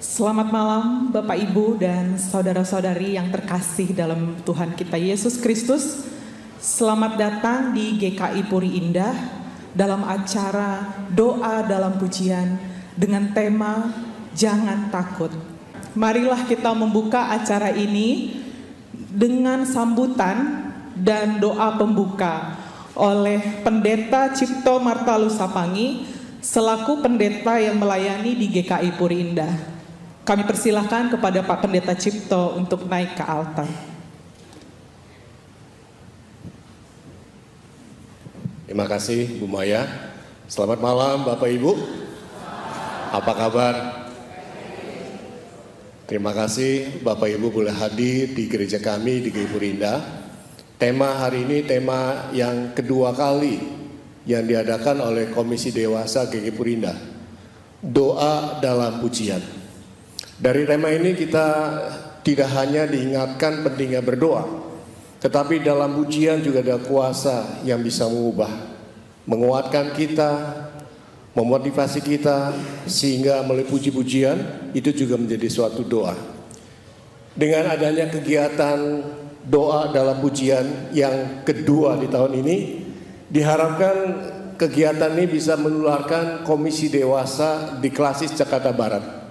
Selamat malam Bapak Ibu dan saudara-saudari yang terkasih dalam Tuhan kita Yesus Kristus. Selamat datang di GKI Puri Indah dalam acara doa dalam pujian dengan tema Jangan Takut. Marilah kita membuka acara ini dengan sambutan dan doa pembuka oleh Pendeta Cipto Martalu Sapangi selaku pendeta yang melayani di GKI Puri Indah. Kami persilahkan kepada Pak Pendeta Cipto untuk naik ke altar. Terima kasih Bu Maya. Selamat malam Bapak Ibu. Apa kabar? Terima kasih Bapak Ibu boleh hadir di gereja kami di GKI Puri Indah. Tema hari ini tema yang kedua kali yang diadakan oleh Komisi Dewasa GKI Puri Indah. Doa dalam pujian. Dari tema ini kita tidak hanya diingatkan pentingnya berdoa, tetapi dalam pujian juga ada kuasa yang bisa mengubah, menguatkan kita, memotivasi kita, sehingga melalui puji-pujian itu juga menjadi suatu doa. Dengan adanya kegiatan doa dalam pujian yang kedua di tahun ini, diharapkan kegiatan ini bisa menularkan Komisi Dewasa di Klasis Jakarta Barat.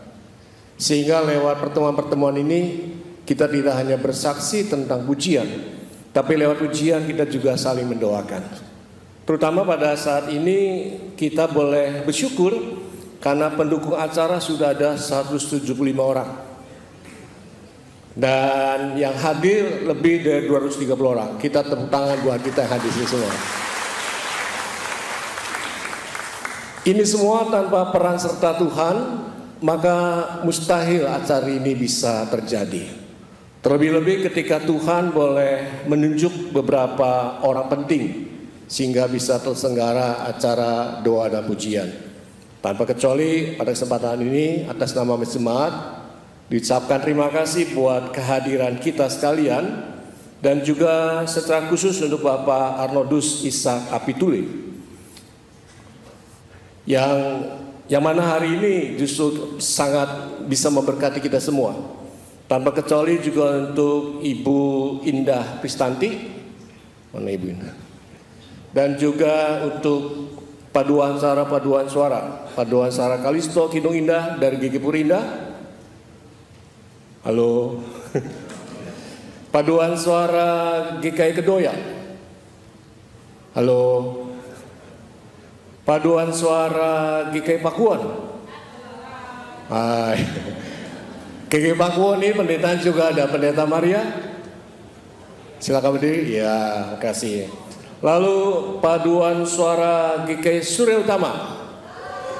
Sehingga lewat pertemuan-pertemuan ini kita tidak hanya bersaksi tentang pujian, tapi lewat pujian kita juga saling mendoakan. Terutama pada saat ini kita boleh bersyukur karena pendukung acara sudah ada 175 orang. Dan yang hadir lebih dari 230 orang. Kita tepuk tangan buat kita yang hadir sini semua. Ini semua tanpa peran serta Tuhan, maka mustahil acara ini bisa terjadi. Terlebih-lebih ketika Tuhan boleh menunjuk beberapa orang penting sehingga bisa terselenggara acara doa dan pujian. Tanpa kecuali pada kesempatan ini atas nama Jemaat diucapkan terima kasih buat kehadiran kita sekalian dan juga secara khusus untuk Bapak Arnoldus Ishak Apituli yang mana hari ini justru sangat bisa memberkati kita semua. Tanpa kecuali juga untuk Ibu Indah Pristanti, mana Ibu Indah? Dan juga untuk Paduan Suara Kalisto Kidung Indah dari GKI Puri Indah. Halo. Paduan Suara GKI Kedoya. Halo. Paduan Suara GKI Pakuan. Hai. GKI Pakuan ini pendeta juga ada Pendeta Maria. Silakan berdiri. Ya, makasih. Lalu Paduan Suara GKI Surya Utama.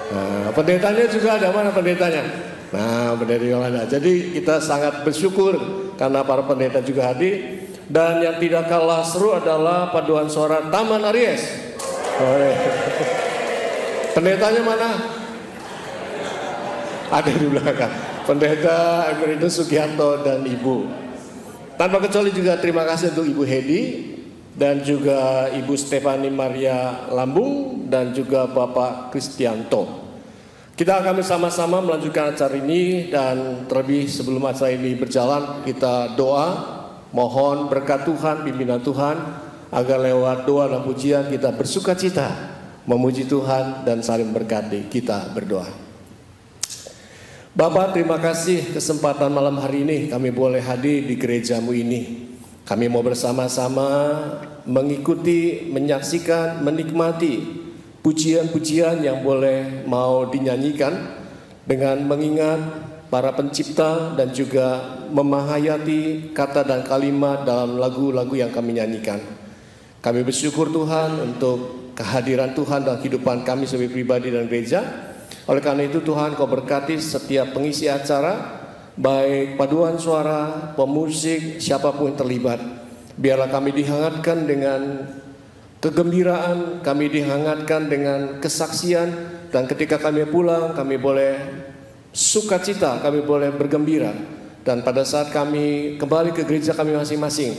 Nah, pendetanya juga ada, mana pendetanya? Nah, pendeta Yolanda. Jadi kita sangat bersyukur karena para pendeta juga hadir. Dan yang tidak kalah seru adalah Paduan Suara Taman Aries. Pendetanya mana? Ada di belakang. Pendeta Emeritus Sugiharto dan Ibu. Tanpa kecuali juga terima kasih untuk Ibu Hedi dan juga Ibu Stefani Maria Lambung dan juga Bapak Kristianto. Kita akan bersama-sama melanjutkan acara ini dan terlebih sebelum acara ini berjalan kita doa, mohon berkat Tuhan, pimpinan Tuhan agar lewat doa dan pujian kita bersukacita memuji Tuhan dan saling berkati. Kita berdoa. Bapak, terima kasih kesempatan malam hari ini kami boleh hadir di gerejamu ini. Kami mau bersama-sama mengikuti, menyaksikan, menikmati pujian-pujian yang boleh mau dinyanyikan dengan mengingat para pencipta dan juga memahayati kata dan kalimat dalam lagu-lagu yang kami nyanyikan. Kami bersyukur Tuhan untuk kehadiran Tuhan dalam kehidupan kami sebagai pribadi dan gereja. Oleh karena itu Tuhan Kau berkati setiap pengisi acara, baik paduan suara, pemusik, siapapun yang terlibat. Biarlah kami dihangatkan dengan kegembiraan, kami dihangatkan dengan kesaksian, dan ketika kami pulang kami boleh sukacita, kami boleh bergembira. Dan pada saat kami kembali ke gereja kami masing-masing,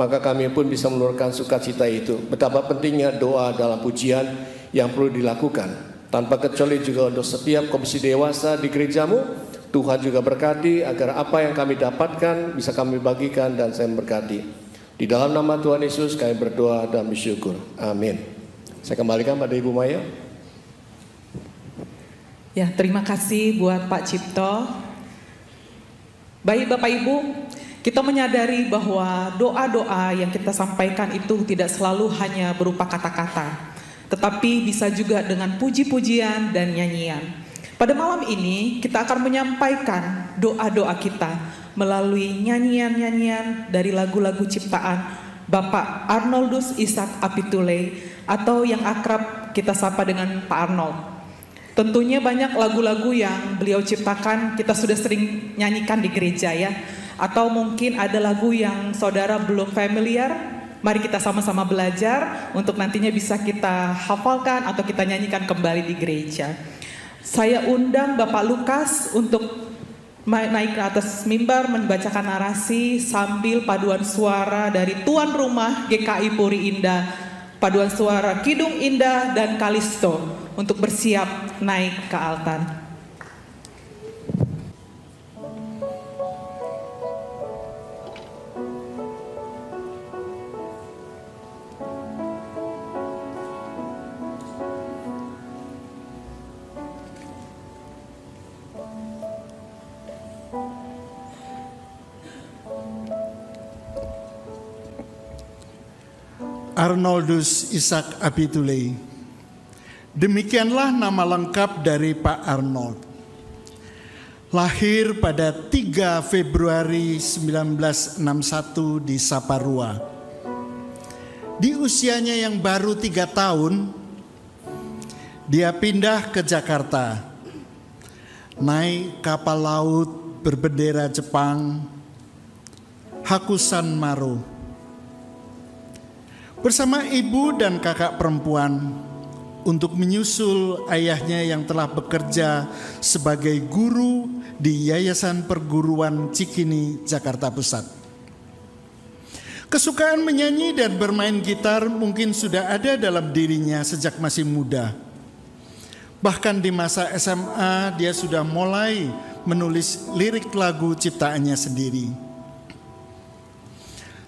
maka kami pun bisa menurunkan sukacita itu. Betapa pentingnya doa dalam pujian yang perlu dilakukan. Tanpa kecuali juga untuk setiap komisi dewasa di gerejamu, Tuhan juga berkati agar apa yang kami dapatkan bisa kami bagikan dan saya berkati. Di dalam nama Tuhan Yesus kami berdoa dan bersyukur. Amin. Saya kembalikan pada Ibu Maya. Ya, terima kasih buat Pak Cipto. Baik Bapak Ibu, kita menyadari bahwa doa-doa yang kita sampaikan itu tidak selalu hanya berupa kata-kata, tetapi bisa juga dengan puji-pujian dan nyanyian. Pada malam ini kita akan menyampaikan doa-doa kita melalui nyanyian-nyanyian dari lagu-lagu ciptaan Bapak Arnoldus Ishak Apitule atau yang akrab kita sapa dengan Pak Arnold. Tentunya banyak lagu-lagu yang beliau ciptakan kita sudah sering nyanyikan di gereja ya. Atau mungkin ada lagu yang saudara belum familiar, mari kita sama-sama belajar untuk nantinya bisa kita hafalkan atau kita nyanyikan kembali di gereja. Saya undang Bapak Lukas untuk naik ke atas mimbar membacakan narasi sambil paduan suara dari tuan rumah GKI Puri Indah, paduan suara Kidung Indah dan Kalisto untuk bersiap naik ke altar. Arnoldus Ishak Apitule. Demikianlah nama lengkap dari Pak Arnold. Lahir pada 3 Februari 1961 di Saparua. Di usianya yang baru 3 tahun, dia pindah ke Jakarta. Naik kapal laut berbendera Jepang, Hakusan Maru. Bersama ibu dan kakak perempuan untuk menyusul ayahnya yang telah bekerja sebagai guru di Yayasan Perguruan Cikini, Jakarta Pusat. Kesukaan menyanyi dan bermain gitar mungkin sudah ada dalam dirinya sejak masih muda. Bahkan di masa SMA dia sudah mulai menulis lirik lagu ciptaannya sendiri.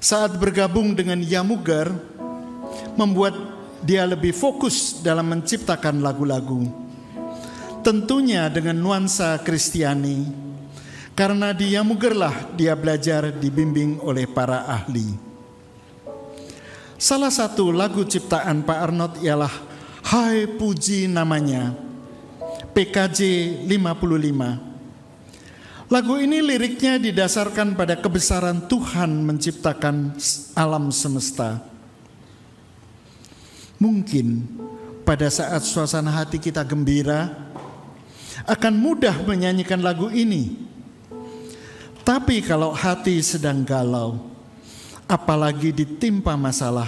Saat bergabung dengan Yamuger, membuat dia lebih fokus dalam menciptakan lagu-lagu. Tentunya dengan nuansa Kristiani, karena di Yamugerlah dia belajar dibimbing oleh para ahli. Salah satu lagu ciptaan Pak Arnold ialah Hai Puji Namanya, PKJ 55. Lagu ini liriknya didasarkan pada kebesaran Tuhan menciptakan alam semesta. Mungkin pada saat suasana hati kita gembira, akan mudah menyanyikan lagu ini. Tapi kalau hati sedang galau, apalagi ditimpa masalah,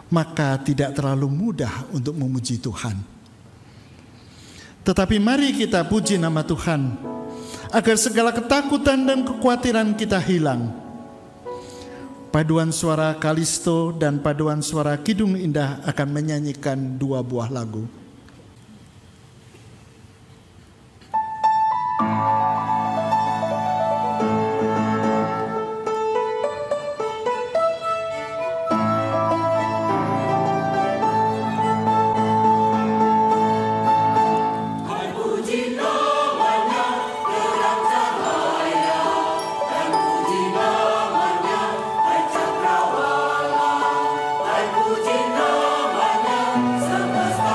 maka tidak terlalu mudah untuk memuji Tuhan. Tetapi mari kita puji nama Tuhan, agar segala ketakutan dan kekhawatiran kita hilang. Paduan suara Kalisto dan paduan suara Kidung Indah akan menyanyikan 2 buah lagu. Semesta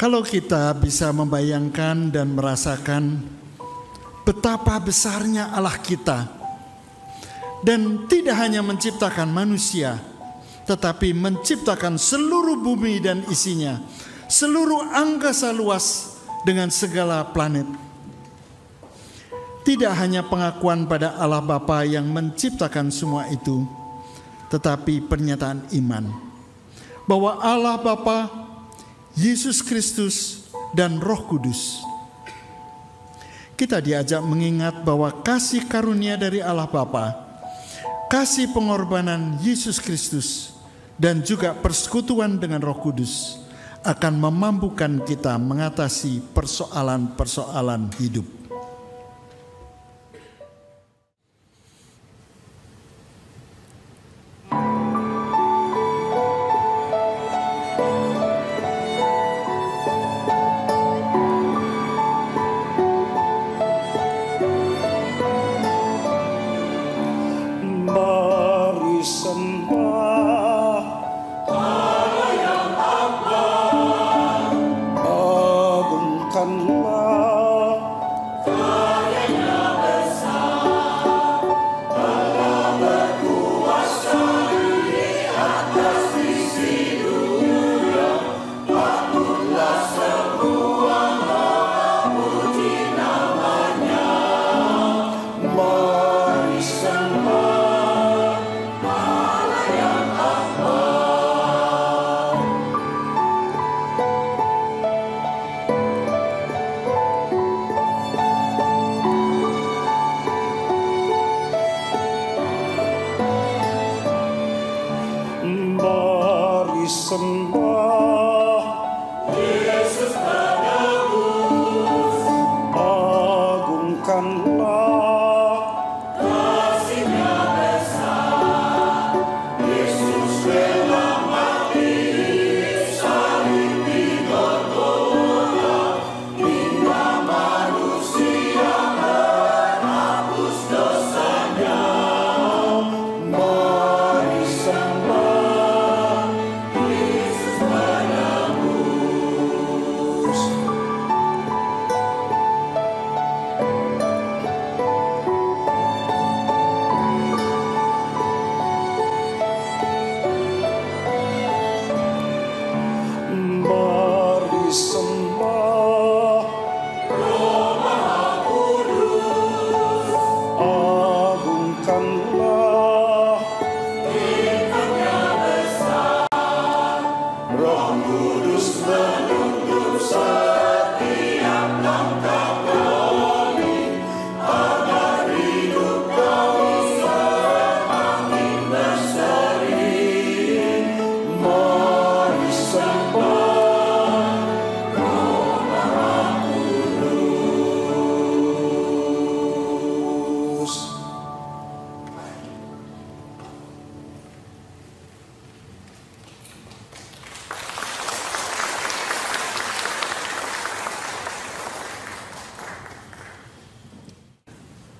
Kalau kita bisa membayangkan dan merasakan betapa besarnya Allah kita, dan tidak hanya menciptakan manusia, tetapi menciptakan seluruh bumi dan isinya, seluruh angkasa luas dengan segala planet. Tidak hanya pengakuan pada Allah Bapa yang menciptakan semua itu, tetapi pernyataan iman bahwa Allah Bapa, Yesus Kristus, dan Roh Kudus. Kita diajak mengingat bahwa kasih karunia dari Allah Bapa, kasih pengorbanan Yesus Kristus, dan juga persekutuan dengan Roh Kudus akan memampukan kita mengatasi persoalan-persoalan hidup.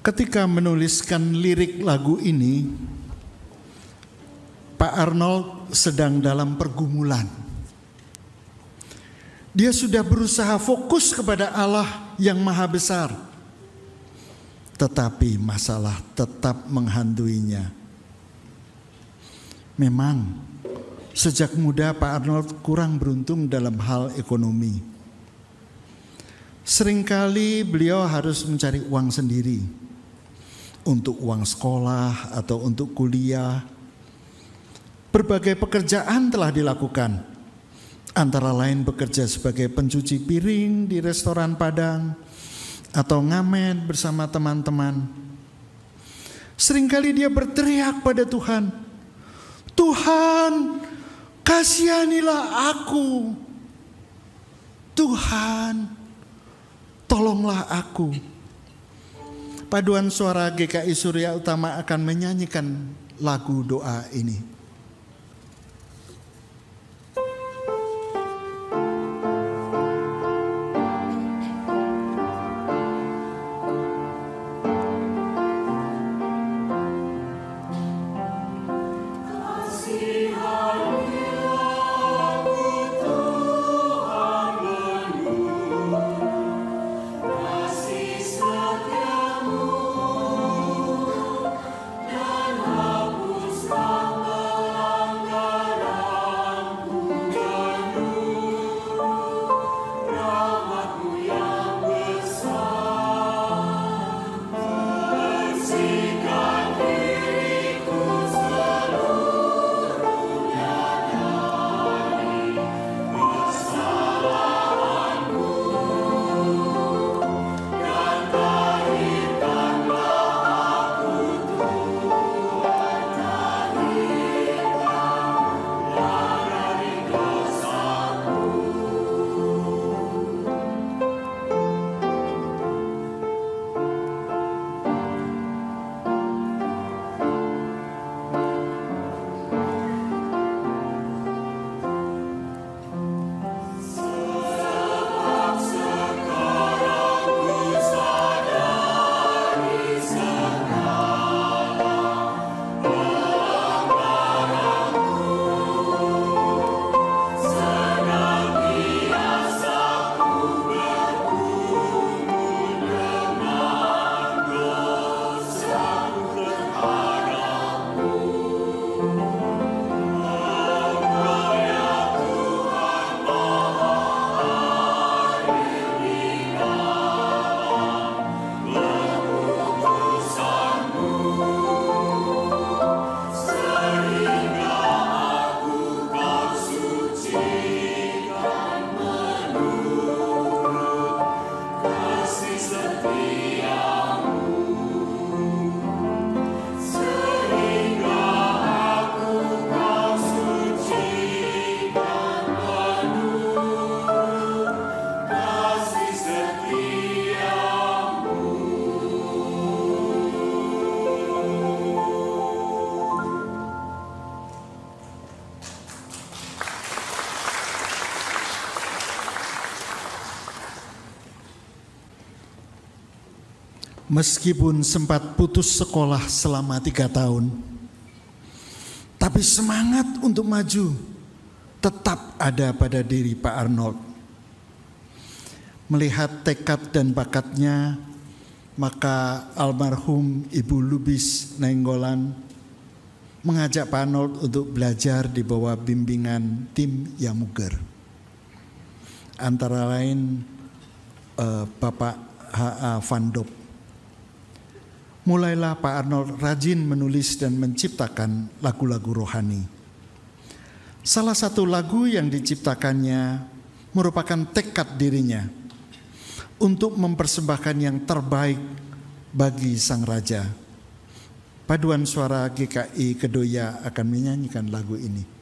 Ketika menuliskan lirik lagu ini, Pak Arnold sedang dalam pergumulan. Dia sudah berusaha fokus kepada Allah yang Maha Besar, tetapi masalah tetap menghantuinya. Memang sejak muda Pak Arnold kurang beruntung dalam hal ekonomi. Seringkali beliau harus mencari uang sendiri untuk uang sekolah atau untuk kuliah. Berbagai pekerjaan telah dilakukan, antara lain bekerja sebagai pencuci piring di restoran Padang atau ngamen bersama teman-teman. Seringkali dia berteriak pada Tuhan, "Tuhan, kasihanilah aku. Tuhan, tolonglah aku." Paduan suara GKI Surya Utama akan menyanyikan lagu doa ini. Meskipun sempat putus sekolah selama 3 tahun, tapi semangat untuk maju tetap ada pada diri Pak Arnold. Melihat tekad dan bakatnya, maka almarhum Ibu Lubis Nainggolan mengajak Pak Arnold untuk belajar di bawah bimbingan tim Yamuger. Antara lain Bapak H.A. Van Dop. Mulailah Pak Arnold rajin menulis dan menciptakan lagu-lagu rohani. Salah satu lagu yang diciptakannya merupakan tekad dirinya untuk mempersembahkan yang terbaik bagi Sang Raja. Paduan suara GKI Kedoya akan menyanyikan lagu ini.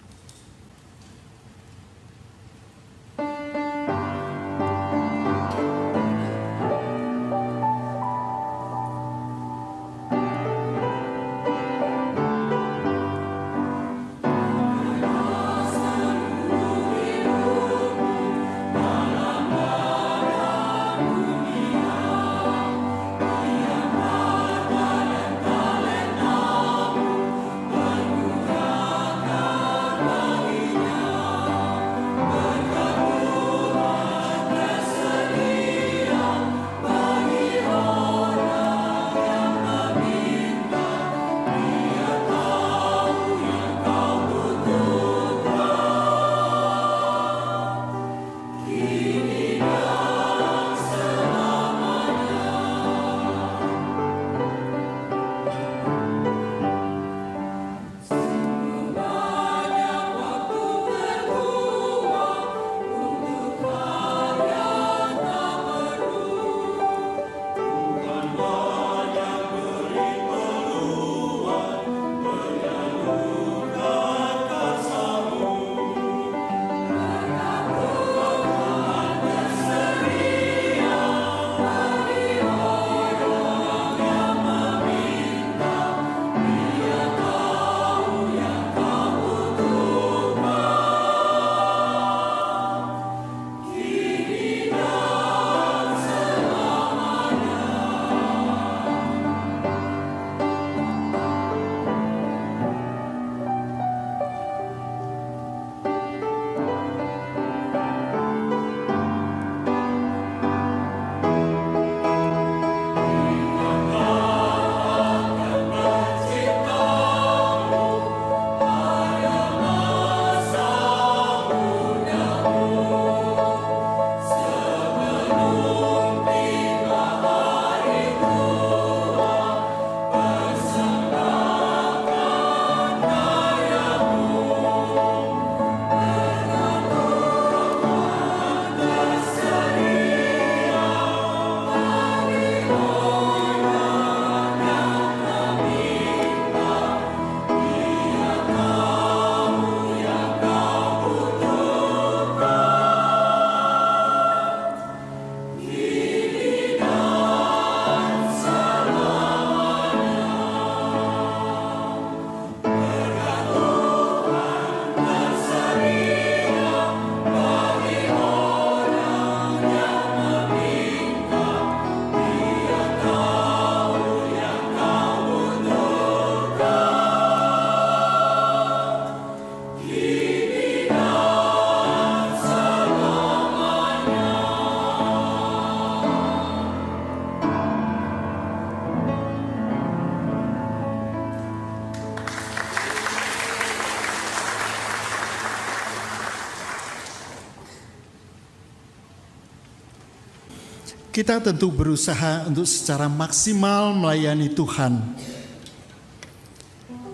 kita tentu berusaha untuk secara maksimal melayani Tuhan.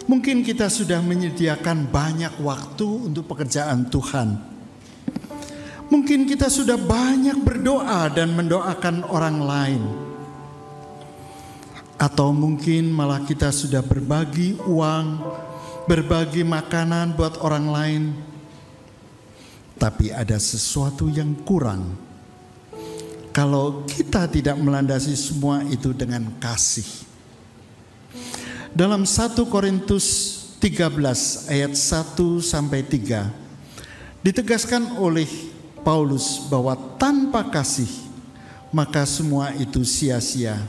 Mungkin kita sudah menyediakan banyak waktu untuk pekerjaan Tuhan. Mungkin kita sudah banyak berdoa dan mendoakan orang lain. Atau mungkin malah kita sudah berbagi uang, berbagi makanan buat orang lain. Tapi ada sesuatu yang kurang kalau kita tidak melandasi semua itu dengan kasih. Dalam 1 Korintus 13 ayat 1 sampai 3 ditegaskan oleh Paulus bahwa tanpa kasih maka semua itu sia-sia.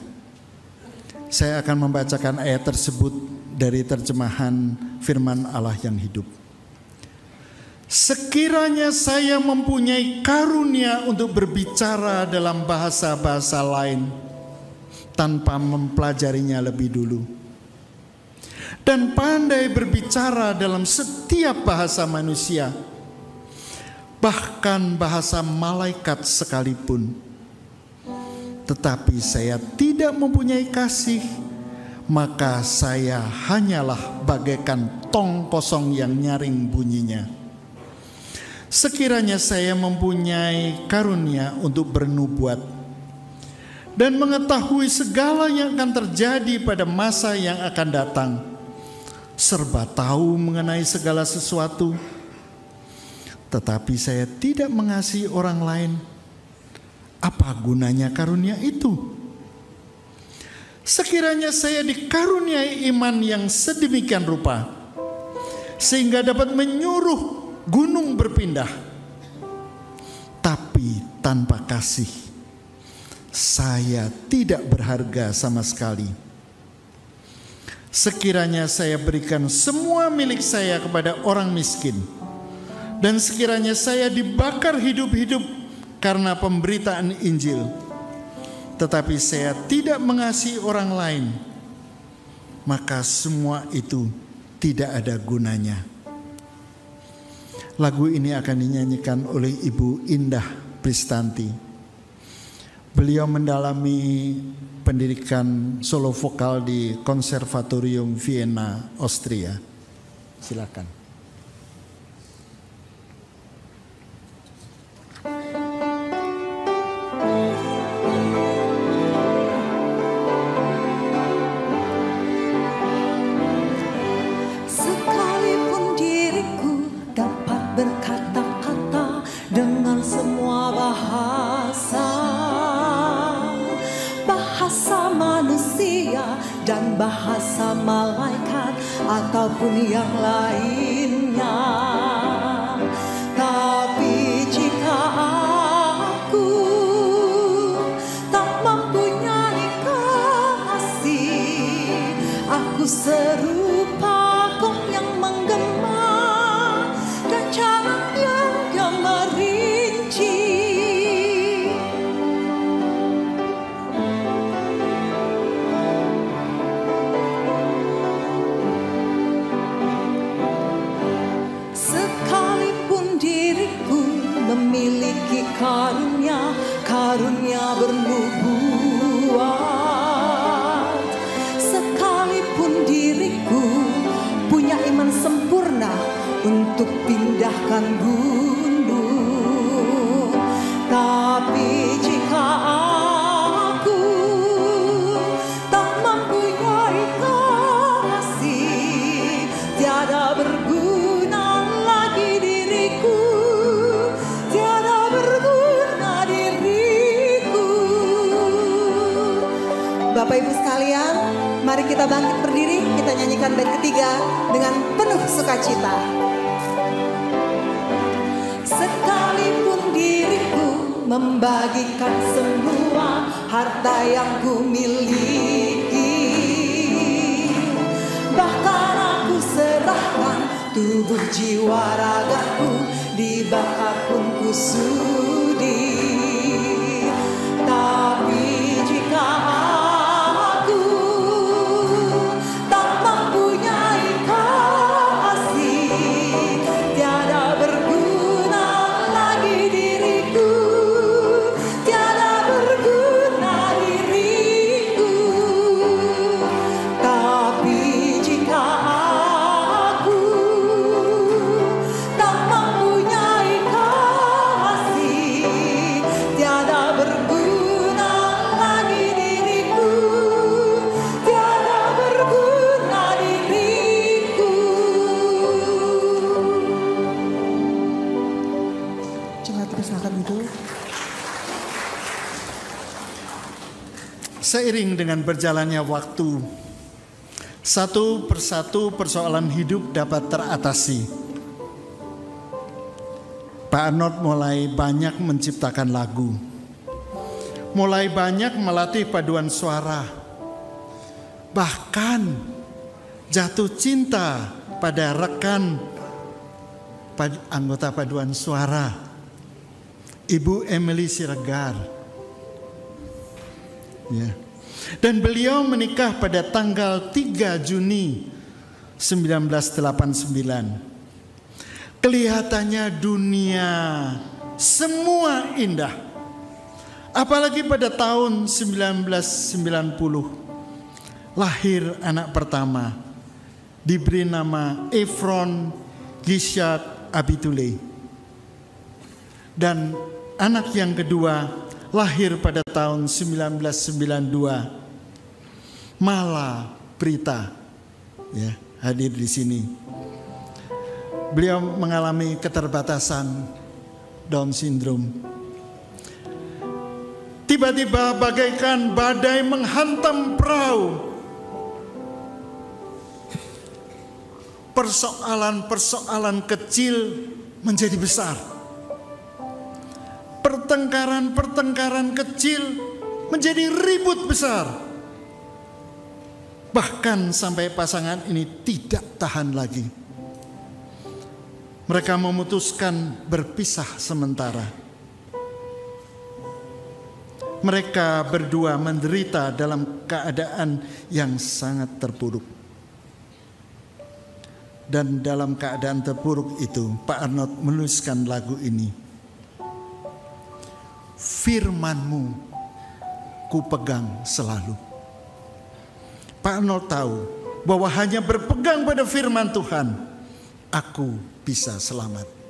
Saya akan membacakan ayat tersebut dari terjemahan firman Allah yang hidup. Sekiranya saya mempunyai karunia untuk berbicara dalam bahasa-bahasa lain tanpa mempelajarinya lebih dulu, dan pandai berbicara dalam setiap bahasa manusia, bahkan bahasa malaikat sekalipun, tetapi saya tidak mempunyai kasih, maka saya hanyalah bagaikan tong kosong yang nyaring bunyinya. Sekiranya saya mempunyai karunia untuk bernubuat dan mengetahui segala yang akan terjadi pada masa yang akan datang, serba tahu mengenai segala sesuatu, tetapi saya tidak mengasihi orang lain, apa gunanya karunia itu? Sekiranya saya dikaruniai iman yang sedemikian rupa, sehingga dapat menyuruh gunung berpindah, tapi tanpa kasih saya tidak berharga sama sekali. Sekiranya saya berikan semua milik saya kepada orang miskin, dan sekiranya saya dibakar hidup-hidup karena pemberitaan Injil, tetapi saya tidak mengasihi orang lain, maka semua itu tidak ada gunanya. Lagu ini akan dinyanyikan oleh Ibu Indah Pristanti. Beliau mendalami pendidikan solo vokal di Konservatorium Vienna, Austria. Silakan. Berkata-kata dengan semua bahasa, bahasa manusia dan bahasa malaikat ataupun yang lainnya. Tapi jika aku tak mempunyai kasih, aku serupa gong yang menggema dan jalan yang gak merinci. Sekalipun diriku memiliki karunia, karunia bernubuat, sekalipun diriku punya iman sempurna untuk pindahkan gunung, tapi jika aku tak mempunyai kasih, tiada berguna lagi diriku, tiada berguna diriku. Bapak Ibu sekalian, mari kita bangkit berdiri, kita nyanyikan bait ketiga dengan penuh sukacita. Sekalipun diriku membagikan semua harta yang ku miliki, bahkan aku serahkan tubuh jiwa ragaku, dibakar pun ku sudi. Tapi jika aku tak mempunyai kasih, tiada berguna lagi diriku, tiada berguna seiring dengan berjalannya waktu, satu persatu persoalan hidup dapat teratasi. Pak Arnold mulai banyak menciptakan lagu, mulai banyak melatih paduan suara, bahkan jatuh cinta pada rekan anggota paduan suara, Ibu Emily Siregar. Ya. Dan beliau menikah pada tanggal 3 Juni 1989. Kelihatannya dunia semua indah. Apalagi pada tahun 1990 lahir anak pertama, diberi nama Efron Gishak Abitule. Dan anak yang kedua lahir pada tahun 1992. Mala Prita, ya, hadir di sini. Beliau mengalami keterbatasan Down syndrome. Tiba-tiba bagaikan badai menghantam perahu. Persoalan-persoalan kecil menjadi besar. Pertengkaran-pertengkaran kecil menjadi ribut besar. Bahkan sampai pasangan ini tidak tahan lagi. Mereka memutuskan berpisah sementara. Mereka berdua menderita dalam keadaan yang sangat terpuruk. Dan dalam keadaan terpuruk itu, Pak Arnold menuliskan lagu ini. Firman-Mu ku pegang selalu. Pak Arnold tahu bahwa hanya berpegang pada firman Tuhan, aku bisa selamat.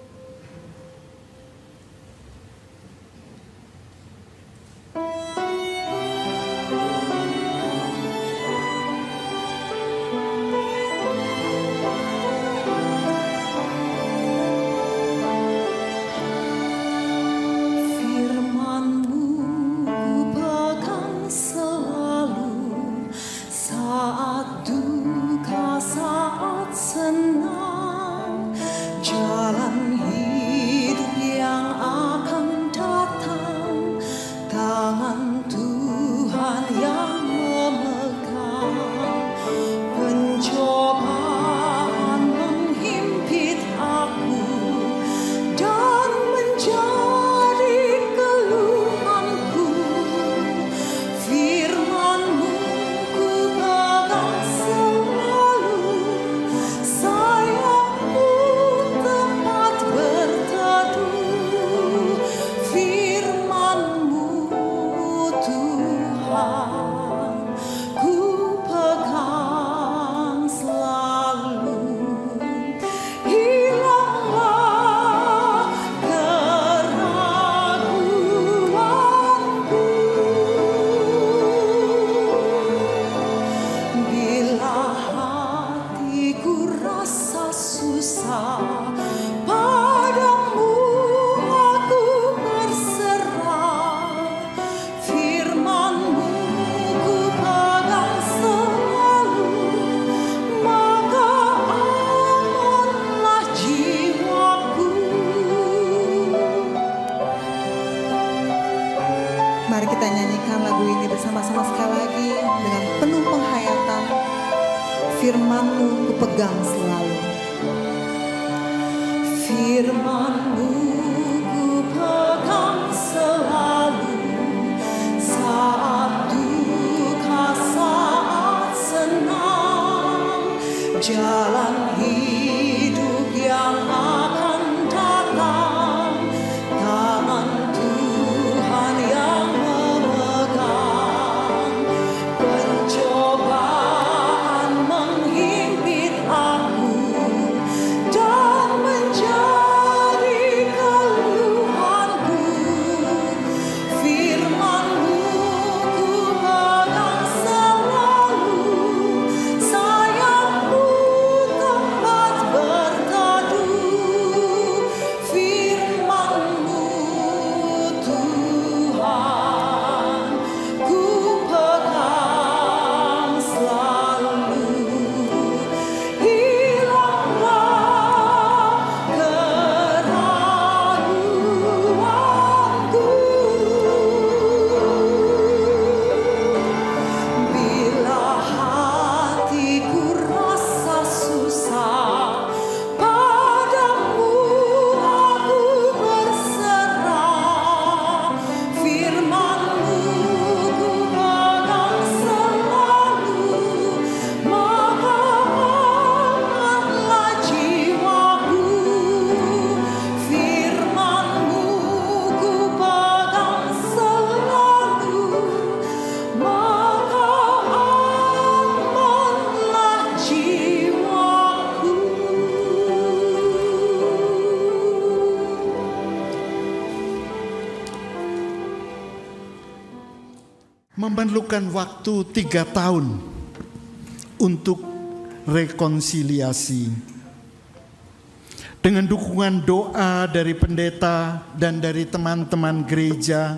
Mari kita nyanyikan lagu ini bersama-sama sekali lagi dengan penuh penghayatan. Firman-Mu ku pegang selalu. Firman-Mu ku pegang selalu, saat duka, saat senang, jalan hidup yang akan datang, tangan Tuhan yang memegang. Pencobaan menghimpit aku dan menjadi keluhanku. Firman-Mu ku pegang selalu, sayap-Mu tempat memerlukan waktu 3 tahun untuk rekonsiliasi. Dengan dukungan doa dari pendeta dan dari teman-teman gereja,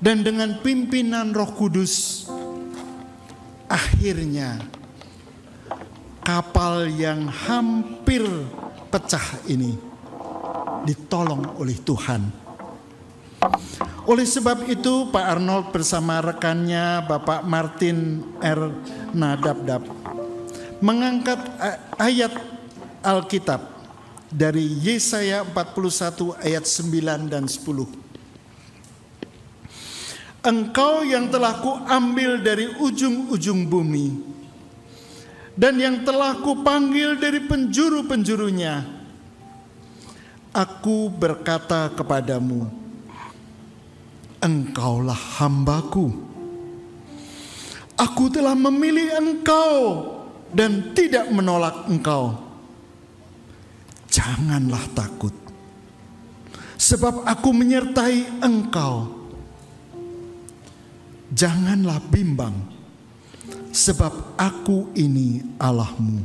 dan dengan pimpinan Roh Kudus, akhirnya kapal yang hampir pecah ini ditolong oleh Tuhan. Oleh sebab itu, Pak Arnold bersama rekannya Bapak Martin R. Nadabdab mengangkat ayat Alkitab dari Yesaya 41 ayat 9 dan 10. Engkau yang telah kuambil dari ujung-ujung bumi, dan yang telah kupanggil dari penjuru-penjurunya, aku berkata kepadamu, engkaulah hambaku. Aku telah memilih engkau dan tidak menolak engkau. Janganlah takut, sebab aku menyertai engkau. Janganlah bimbang, sebab aku ini Allahmu.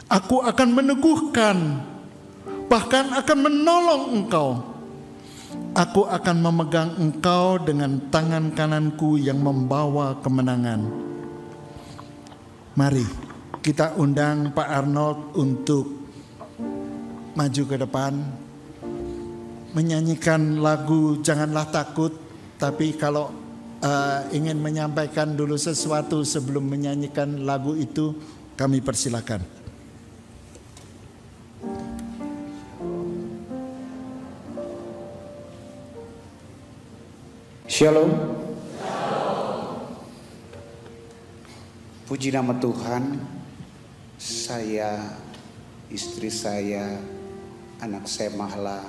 Aku akan meneguhkan, bahkan akan menolong engkau. Aku akan memegang engkau dengan tangan kananku yang membawa kemenangan. Mari kita undang Pak Arnold untuk maju ke depan, menyanyikan lagu Janganlah Takut. Tapi kalau ingin menyampaikan dulu sesuatu sebelum menyanyikan lagu itu, kami persilakan. Shalom. Puji nama Tuhan. Saya, istri saya, anak saya Mahla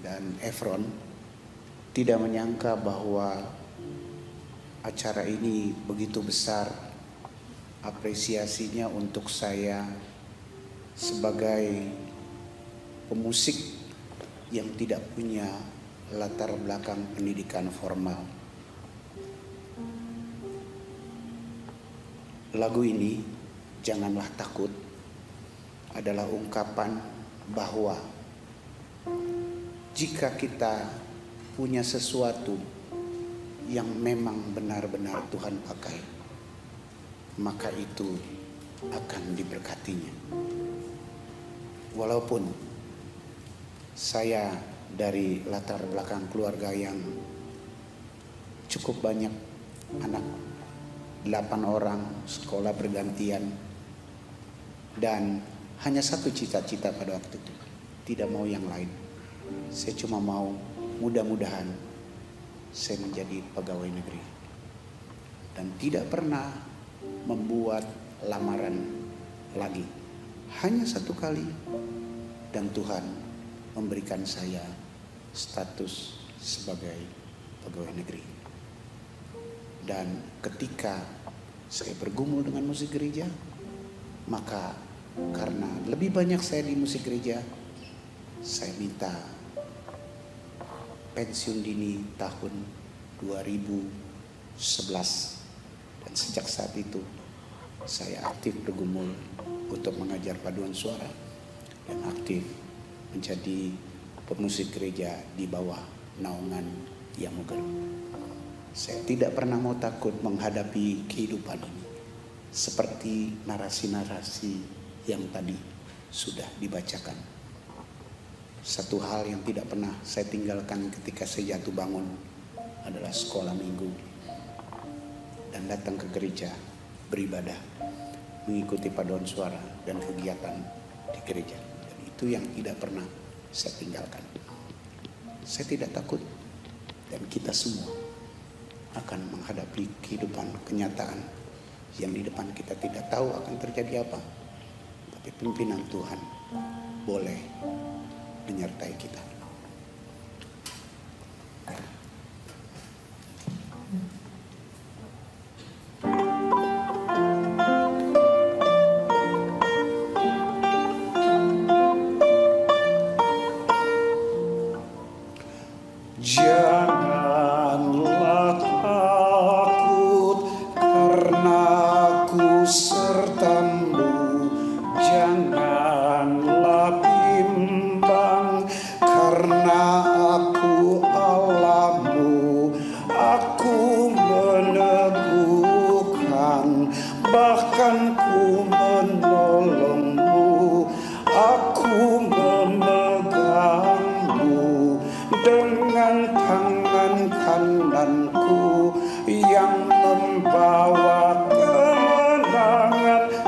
dan Efron tidak menyangka bahwa acara ini begitu besar apresiasinya untuk saya sebagai pemusik yang tidak punya latar belakang pendidikan formal. Lagu ini, Janganlah Takut, adalah ungkapan bahwa jika kita punya sesuatu yang memang benar-benar Tuhan pakai, maka itu akan diberkatinya. Walaupun saya dari latar belakang keluarga yang cukup banyak anak, 8 orang, sekolah bergantian, dan hanya satu cita-cita pada waktu itu, tidak mau yang lain. Saya cuma mau mudah-mudahan saya menjadi pegawai negeri, dan tidak pernah membuat lamaran lagi, hanya satu kali, dan Tuhan memberikan saya status sebagai pegawai negeri. Dan ketika saya bergumul dengan musik gereja, maka karena lebih banyak saya di musik gereja, saya minta pensiun dini tahun 2011. Dan sejak saat itu saya aktif bergumul untuk mengajar paduan suara dan aktif menjadi pemusik gereja di bawah naungan Yamuger. Saya tidak pernah mau takut menghadapi kehidupan ini, seperti narasi-narasi yang tadi sudah dibacakan. Satu hal yang tidak pernah saya tinggalkan ketika saya jatuh bangun adalah sekolah minggu dan datang ke gereja, beribadah, mengikuti paduan suara dan kegiatan di gereja. Dan itu yang tidak pernah saya tinggalkan. Saya tidak takut, dan kita semua akan menghadapi kehidupan kenyataan yang di depan kita tidak tahu akan terjadi apa, tapi pimpinan Tuhan boleh menyertai kita. Janganlah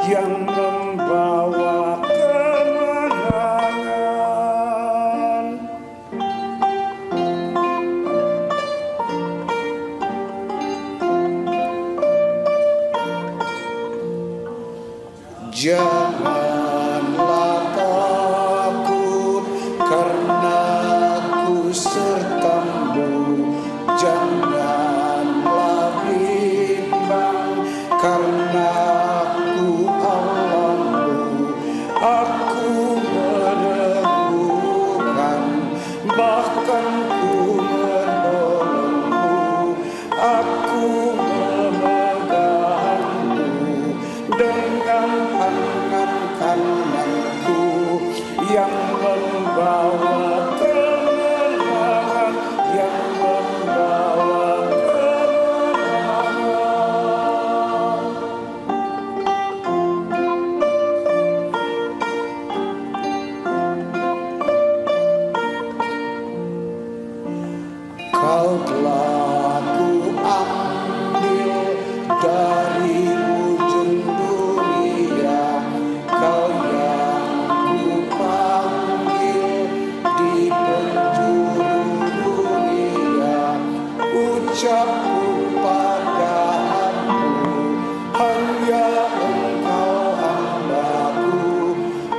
yang membawa kemenangan. Janganlah takut karena Ku sertamu, janganlah bimbang karena Aku Allahmu. Aku meneguhkan, bahkan Ku menolongmu. Aku memegangmu dengan tangan kananku yang membawa kemenangan, yang membawa kemenangan. Kau telah Ku ambil dari ujung dunia, Kau yang Ku panggil di penjuru dunia. Ucapku padamu, hanya Engkau hambaku.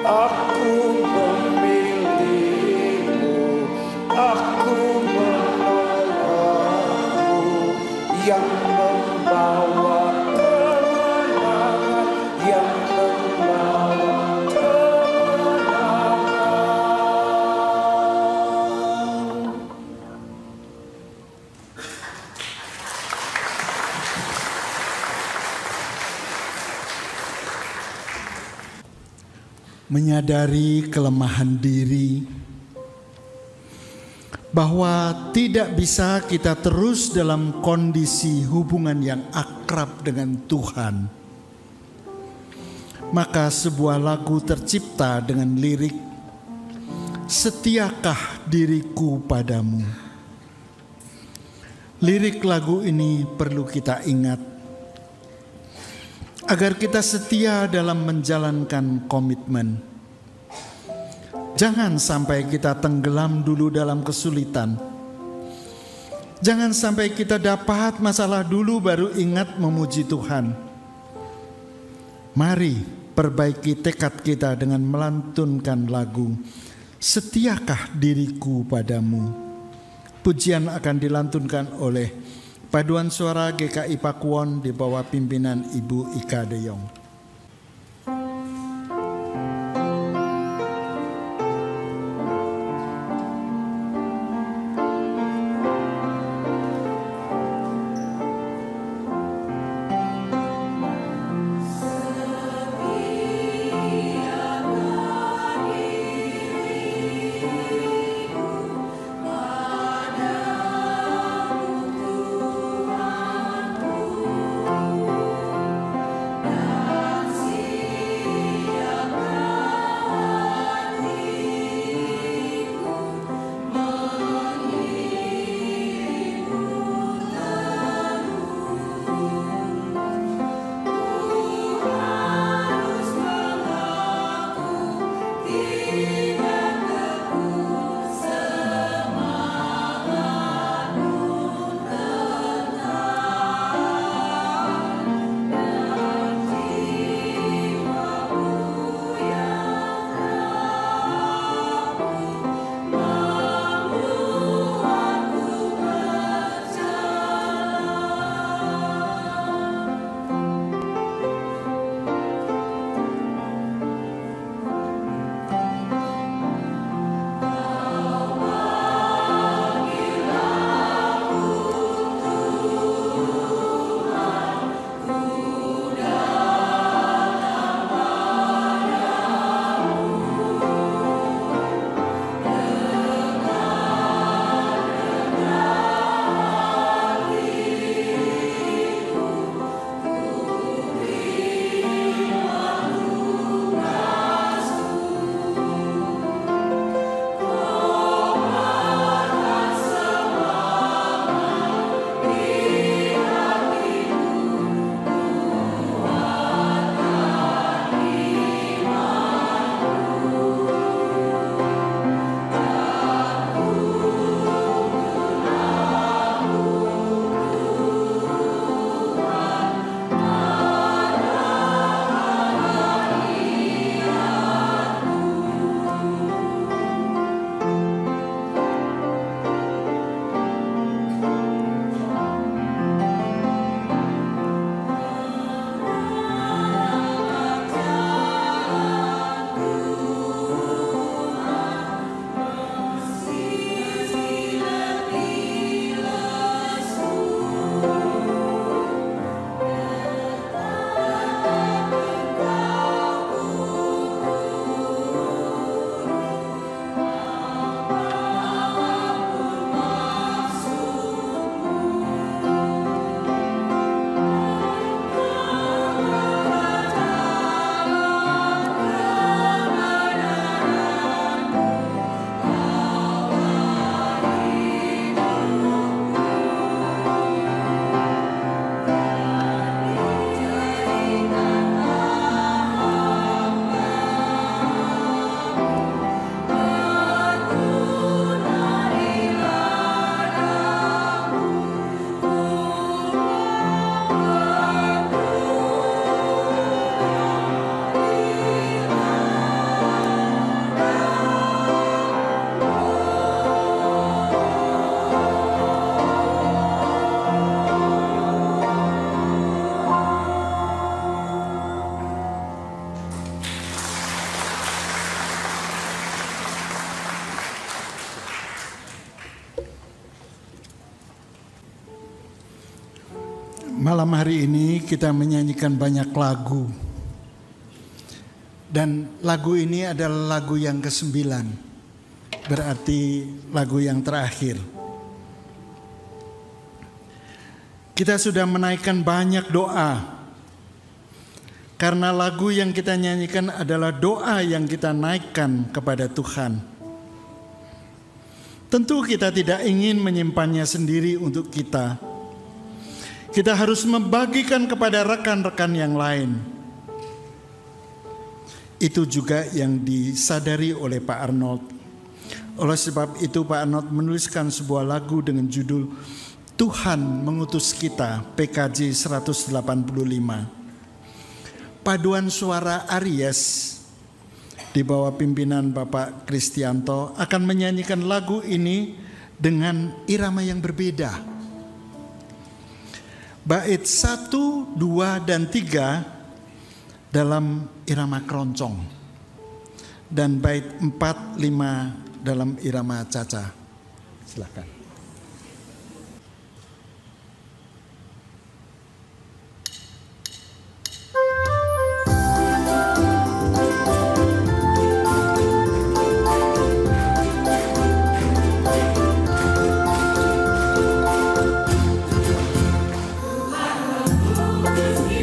Aku memilihmu, aku menolongmu, yang membawa kemenangan, yang membawa kemenangan. Menyadari kelemahan diri, bahwa tidak bisa kita terus dalam kondisi hubungan yang akrab dengan Tuhan. Maka sebuah lagu tercipta dengan lirik, "Setiakah diriku padamu?" Lirik lagu ini perlu kita ingat agar kita setia dalam menjalankan komitmen. Jangan sampai kita tenggelam dulu dalam kesulitan. Jangan sampai kita dapat masalah dulu baru ingat memuji Tuhan. Mari perbaiki tekad kita dengan melantunkan lagu "Setiakah diriku padamu". Pujian akan dilantunkan oleh Paduan Suara GKI Pakuwon di bawah pimpinan Ibu Ika Deyong. Nah Malam hari ini kita menyanyikan banyak lagu. Dan lagu ini adalah lagu yang ke-9. Berarti lagu yang terakhir. Kita sudah menaikkan banyak doa. Karena lagu yang kita nyanyikan adalah doa yang kita naikkan kepada Tuhan. Tentu kita tidak ingin menyimpannya sendiri untuk kita. Kita harus membagikan kepada rekan-rekan yang lain. Itu juga yang disadari oleh Pak Arnold. Oleh sebab itu Pak Arnold menuliskan sebuah lagu dengan judul Tuhan Mengutus Kita, PKJ 185. Paduan suara Aries di bawah pimpinan Bapak Kristianto akan menyanyikan lagu ini dengan irama yang berbeda. Bait 1, 2, dan 3 dalam irama keroncong. Dan bait 4, 5 dalam irama caca. Silakan. Kasih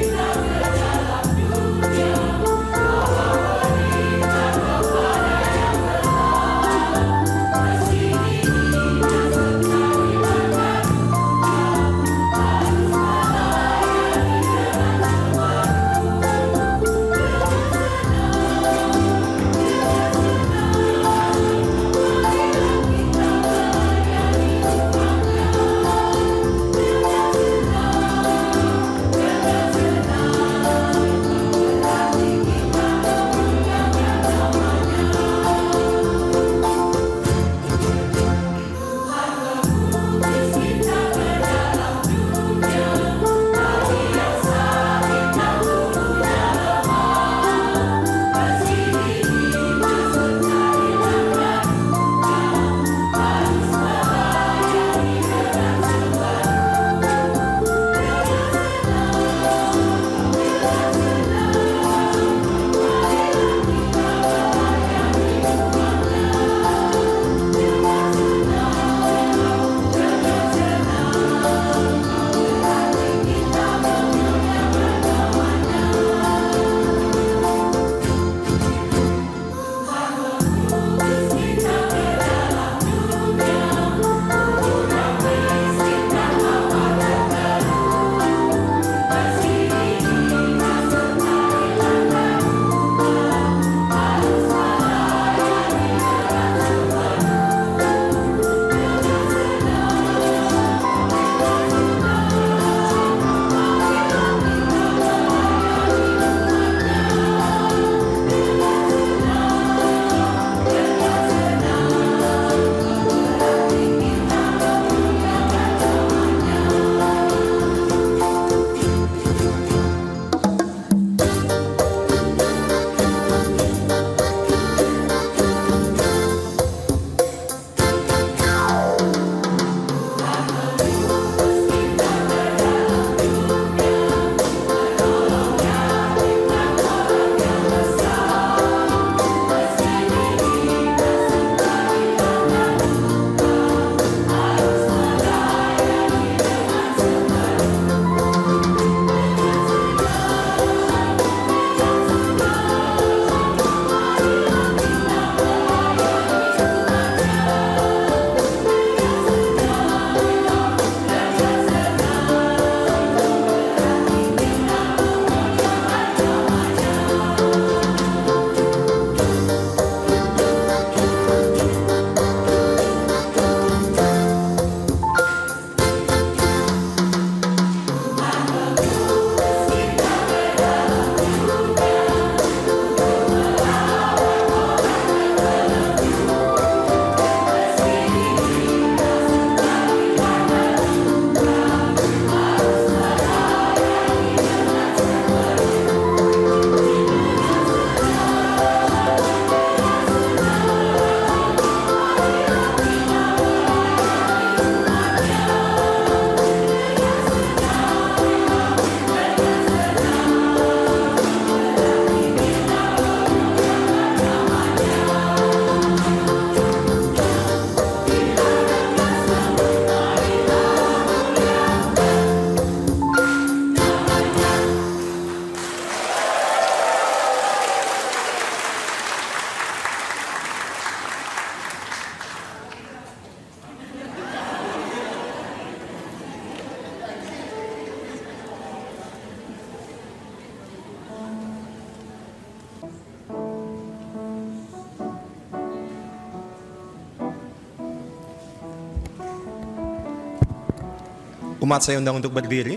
Umat saya undang untuk berdiri.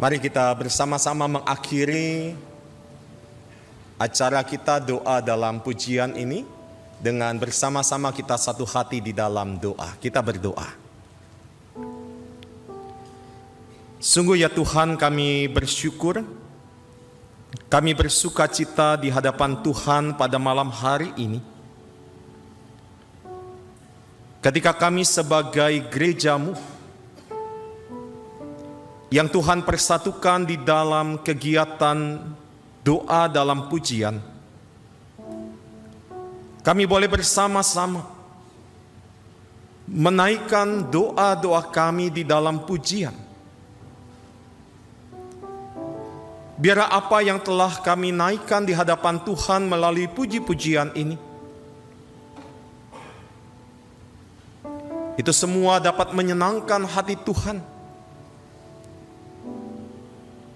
Mari kita bersama-sama mengakhiri acara kita doa dalam pujian ini dengan bersama-sama kita satu hati di dalam doa. Kita berdoa. Sungguh ya Tuhan, kami bersyukur, kami bersuka cita di hadapan Tuhan pada malam hari ini. Ketika kami sebagai gereja-Mu yang Tuhan persatukan di dalam kegiatan doa dalam pujian, kami boleh bersama-sama menaikkan doa-doa kami di dalam pujian. Biar apa yang telah kami naikkan di hadapan Tuhan melalui puji-pujian ini, itu semua dapat menyenangkan hati Tuhan.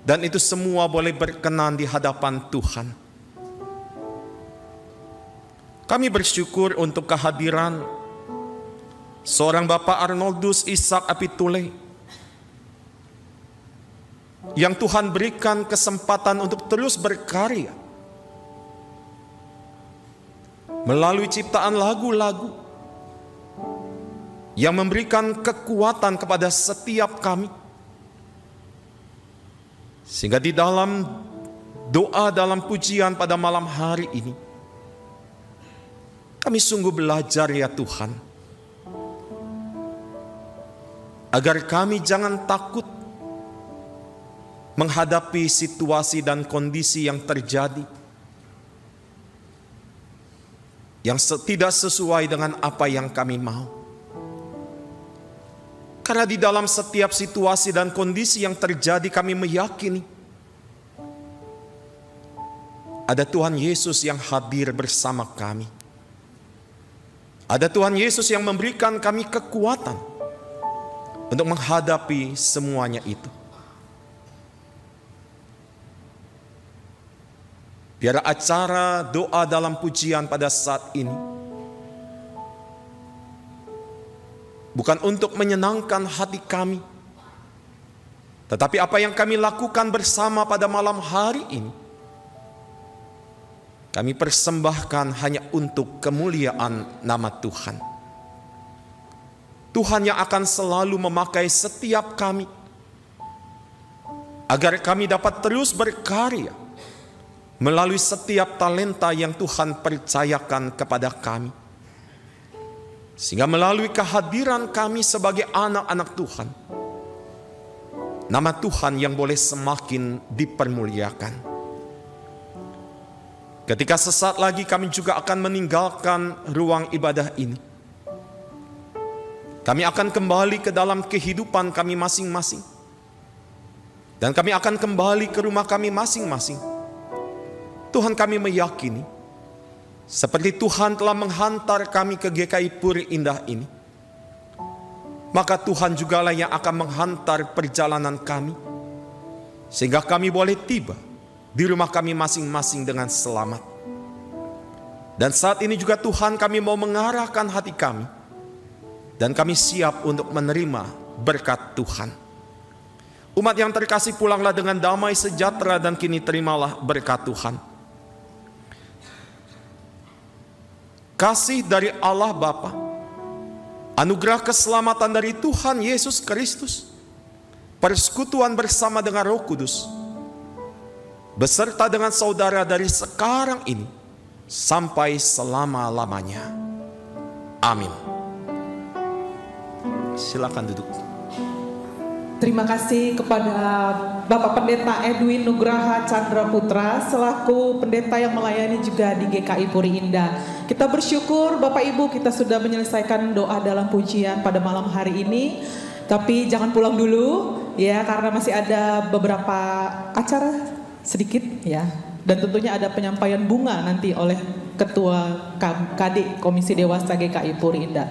Dan itu semua boleh berkenan di hadapan Tuhan. Kami bersyukur untuk kehadiran seorang Bapak Arnoldus Ishak Apitule, yang Tuhan berikan kesempatan untuk terus berkarya melalui ciptaan lagu-lagu yang memberikan kekuatan kepada setiap kami, sehingga di dalam doa dalam pujian pada malam hari ini kami sungguh belajar ya Tuhan, agar kami jangan takut menghadapi situasi dan kondisi yang terjadi yang tidak sesuai dengan apa yang kami mau. Karena di dalam setiap situasi dan kondisi yang terjadi, kami meyakini ada Tuhan Yesus yang hadir bersama kami. Ada Tuhan Yesus yang memberikan kami kekuatan untuk menghadapi semuanya itu. Biar acara doa dalam pujian pada saat ini bukan untuk menyenangkan hati kami, tetapi apa yang kami lakukan bersama pada malam hari ini, kami persembahkan hanya untuk kemuliaan nama Tuhan. Tuhan yang akan selalu memakai setiap kami, agar kami dapat terus berkarya melalui setiap talenta yang Tuhan percayakan kepada kami. Sehingga melalui kehadiran kami sebagai anak-anak Tuhan, nama Tuhan yang boleh semakin dipermuliakan. Ketika sesaat lagi kami juga akan meninggalkan ruang ibadah ini, kami akan kembali ke dalam kehidupan kami masing-masing. Dan kami akan kembali ke rumah kami masing-masing. Tuhan, kami meyakini seperti Tuhan telah menghantar kami ke GKI Puri Indah ini, maka Tuhan jugalah yang akan menghantar perjalanan kami, sehingga kami boleh tiba di rumah kami masing-masing dengan selamat. Dan saat ini juga Tuhan, kami mau mengarahkan hati kami, dan kami siap untuk menerima berkat Tuhan. Umat yang terkasih, pulanglah dengan damai sejahtera dan kini terimalah berkat Tuhan. Kasih dari Allah Bapa, anugerah keselamatan dari Tuhan Yesus Kristus, persekutuan bersama dengan Roh Kudus, beserta dengan saudara dari sekarang ini sampai selama-lamanya. Amin. Silakan duduk. Terima kasih kepada Bapak Pendeta Edwin Nugraha Chandra Putra selaku pendeta yang melayani juga di GKI Puri Indah. Kita bersyukur Bapak Ibu, kita sudah menyelesaikan doa dalam pujian pada malam hari ini. Tapi jangan pulang dulu ya, karena masih ada beberapa acara sedikit ya. Dan tentunya ada penyampaian bunga nanti oleh Ketua KD Komisi Dewasa GKI Puri Indah.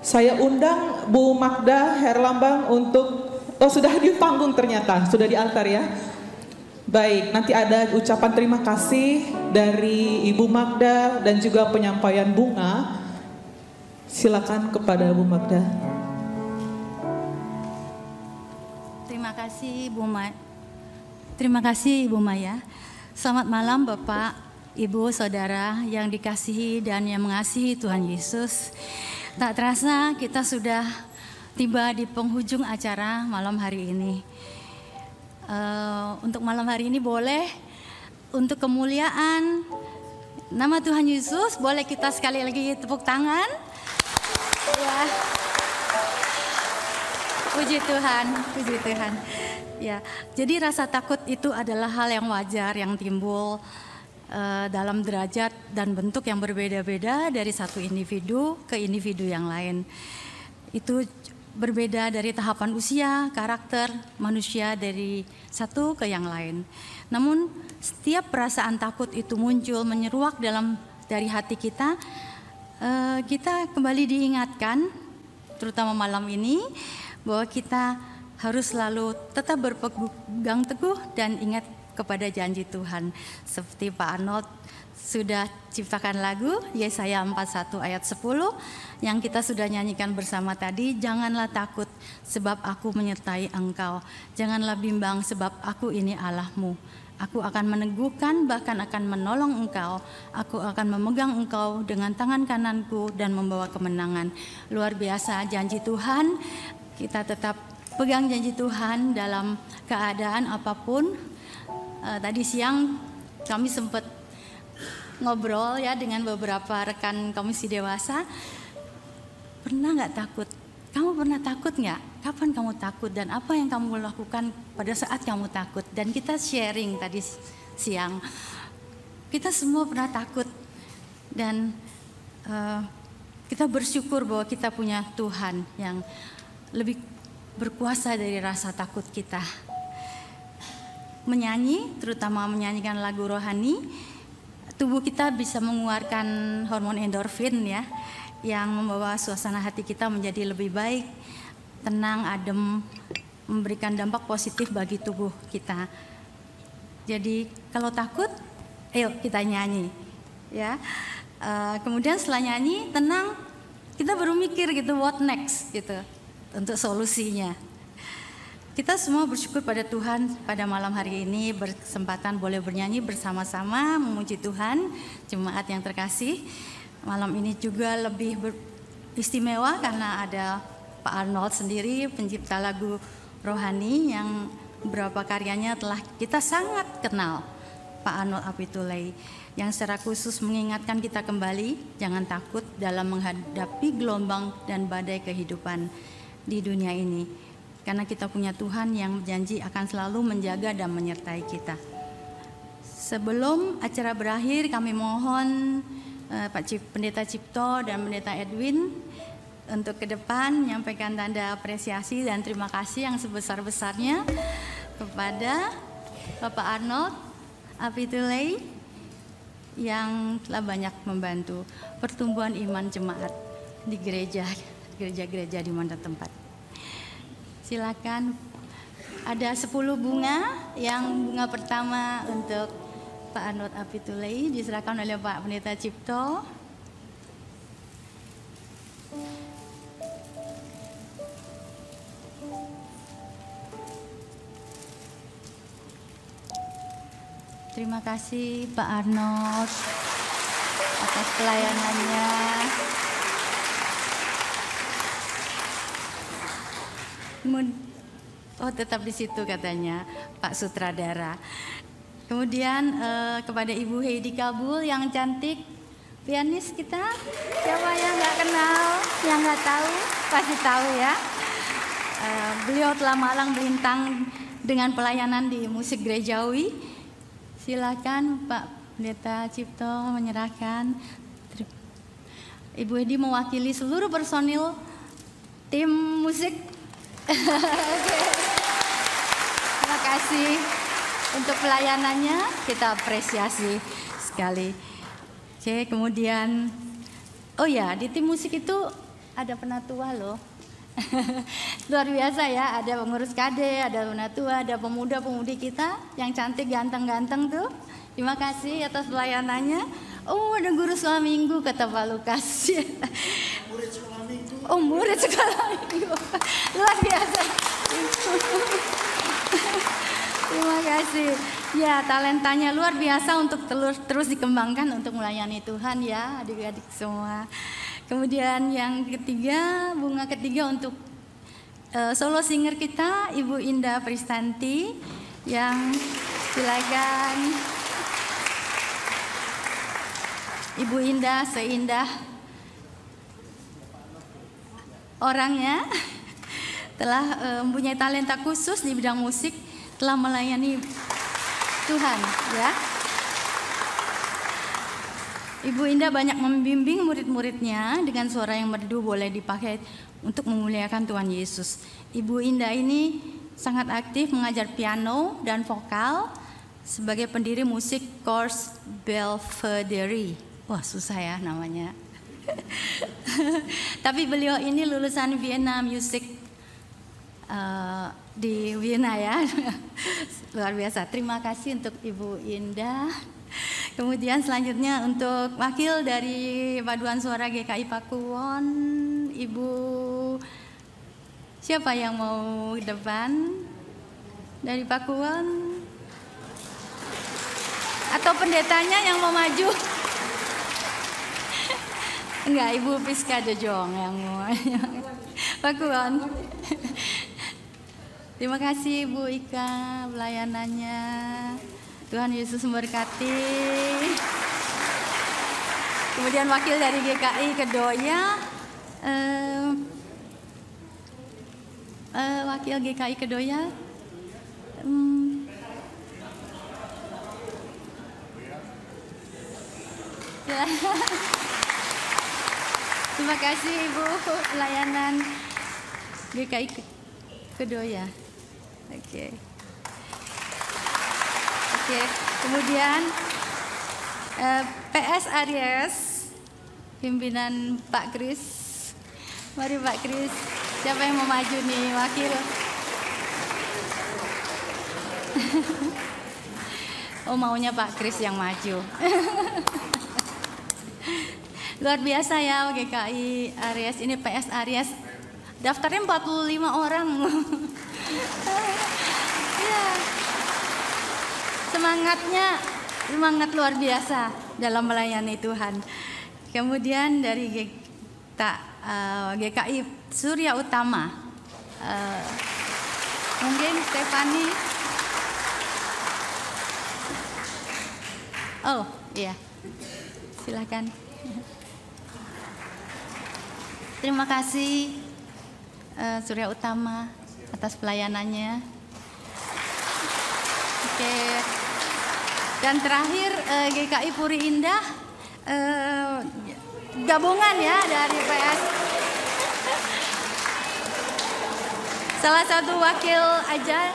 Saya undang Bu Magda Herlambang untuk, sudah di panggung ternyata, sudah di altar ya. Baik, nanti ada ucapan terima kasih dari Ibu Magda dan juga penyampaian bunga. Silakan kepada Bu Magda. Terima kasih Terima kasih Ibu Maya. Selamat malam Bapak, Ibu, Saudara yang dikasihi dan yang mengasihi Tuhan Yesus. Tak terasa kita sudah tiba di penghujung acara malam hari ini. Untuk malam hari ini boleh untuk kemuliaan nama Tuhan Yesus, boleh kita sekali lagi tepuk tangan. Ya. Puji Tuhan, puji Tuhan. Ya, jadi rasa takut itu adalah hal yang wajar yang timbul dalam derajat dan bentuk yang berbeda-beda dari satu individu ke individu yang lain. Itu berbeda dari tahapan usia, karakter manusia dari satu ke yang lain. Namun setiap perasaan takut itu muncul menyeruak dari hati kita, kita kembali diingatkan, terutama malam ini, bahwa kita harus selalu tetap berpegang teguh dan ingat kepada janji Tuhan. Seperti Pak Arnold sudah ciptakan lagu Yesaya 41 ayat 10 yang kita sudah nyanyikan bersama tadi. Janganlah takut sebab aku menyertai engkau. Janganlah bimbang sebab aku ini Allahmu. Aku akan meneguhkan bahkan akan menolong engkau. Aku akan memegang engkau dengan tangan kananku dan membawa kemenangan. Luar biasa janji Tuhan. Kita tetap pegang janji Tuhan dalam keadaan apapun. Tadi siang kami sempat ngobrol ya dengan beberapa rekan komisi dewasa. Pernah nggak takut? Kamu pernah takut nggak? Kapan kamu takut dan apa yang kamu lakukan pada saat kamu takut? Dan kita sharing tadi siang. Kita semua pernah takut dan kita bersyukur bahwa kita punya Tuhan yang lebih berkuasa dari rasa takut kita. Menyanyi, terutama menyanyikan lagu rohani, tubuh kita bisa mengeluarkan hormon endorfin ya, yang membawa suasana hati kita menjadi lebih baik, tenang, adem, memberikan dampak positif bagi tubuh kita. Jadi kalau takut, ayo kita nyanyi, ya. Kemudian setelah nyanyi, tenang, kita baru mikir gitu, what next gitu, untuk solusinya. Kita semua bersyukur pada Tuhan pada malam hari ini berkesempatan boleh bernyanyi bersama-sama memuji Tuhan. Jemaat yang terkasih, malam ini juga lebih istimewa karena ada Pak Arnold sendiri, pencipta lagu rohani yang beberapa karyanya telah kita sangat kenal, Pak Arnold Apitulei, yang secara khusus mengingatkan kita kembali jangan takut dalam menghadapi gelombang dan badai kehidupan di dunia ini. Karena kita punya Tuhan yang berjanji akan selalu menjaga dan menyertai kita. Sebelum acara berakhir, kami mohon Pak Pendeta Cipto dan Pendeta Edwin untuk ke depan menyampaikan tanda apresiasi dan terima kasih yang sebesar-besarnya kepada Bapak Arnold Apitulei yang telah banyak membantu pertumbuhan iman jemaat di gereja-gereja di mana tempat. Silakan, ada 10 bunga. Yang bunga pertama untuk Pak Arnold Apitulei diserahkan oleh Pak Pendeta Cipto. Terima kasih Pak Arnold atas pelayanannya. Oh, tetap di situ katanya Pak Sutradara. Kemudian kepada Ibu Heidi Kabul yang cantik, pianis kita. Siapa yang nggak kenal, yang nggak tahu pasti tahu ya. Beliau telah malang melintang dengan pelayanan di musik gerejawi. Silakan Pak Pendeta Cipto menyerahkan. Ibu Heidi mewakili seluruh personil tim musik. Terima kasih untuk pelayanannya, kita apresiasi sekali. Oke, kemudian oh ya, di tim musik itu ada penatua loh Luar biasa ya, ada pengurus KD, ada penatua, ada pemuda-pemudi kita yang cantik, ganteng-ganteng tuh. Terima kasih atas pelayanannya. Oh, ada guru sekolah minggu, kata Pak Lukas. Murid sekolah minggu. Oh, murid sekolah minggu. Luar biasa. Terima kasih. Ya, talentanya luar biasa untuk terus dikembangkan untuk melayani Tuhan ya, adik-adik semua. Kemudian yang ketiga, bunga ketiga untuk solo singer kita, Ibu Indah Pristanti, yang silakan. Ibu Indah seindah orangnya, telah mempunyai talenta khusus di bidang musik, telah melayani Tuhan ya. Ibu Indah banyak membimbing murid-muridnya dengan suara yang merdu, boleh dipakai untuk memuliakan Tuhan Yesus. Ibu Indah ini sangat aktif mengajar piano dan vokal sebagai pendiri musik Chorus Belvedere. Wah, susah ya namanya. Tapi beliau ini lulusan Vienna Music di Vienna ya. Luar biasa. Terima kasih untuk Ibu Indah. Kemudian selanjutnya untuk wakil dari Paduan Suara GKI Pakuwon, Ibu siapa yang mau depan dari Pakuwon? Atau pendetanya yang mau maju? Enggak, Ibu Piska Jojong yang mau Pakuwon. Terima kasih Bu Ika pelayanannya. Tuhan Yesus memberkati. Kemudian wakil dari GKI Kedoya, wakil GKI Kedoya, terima kasih Ibu pelayanan GKI Kedoya. Oke. Kemudian PS Aries, pimpinan Pak Kris. Mari Pak Kris, siapa yang mau maju nih wakil? Oh, maunya Pak Kris yang maju. Luar biasa ya GKI Aries, ini PS Aries. Daftarnya 45 orang. Ya. Semangat luar biasa dalam melayani Tuhan. Kemudian dari GKI Surya Utama, mungkin Stefani. Oh iya, silakan. Terima kasih Surya Utama atas pelayanannya. Oke. Dan terakhir GKI Puri Indah, gabungan ya dari PS. Salah satu wakil aja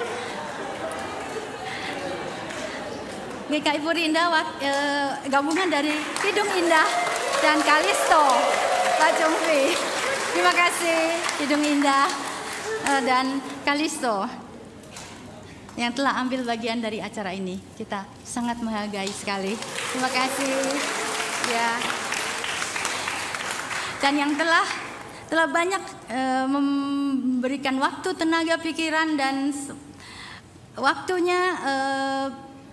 GKI Puri Indah, gabungan dari Kidung Indah dan Kalisto, Pak Jongfi. Terima kasih Kidung Indah dan Kalisto yang telah ambil bagian dari acara ini. Kita sangat menghargai sekali. Terima kasih ya. Dan yang telah banyak memberikan waktu, tenaga, pikiran dan waktunya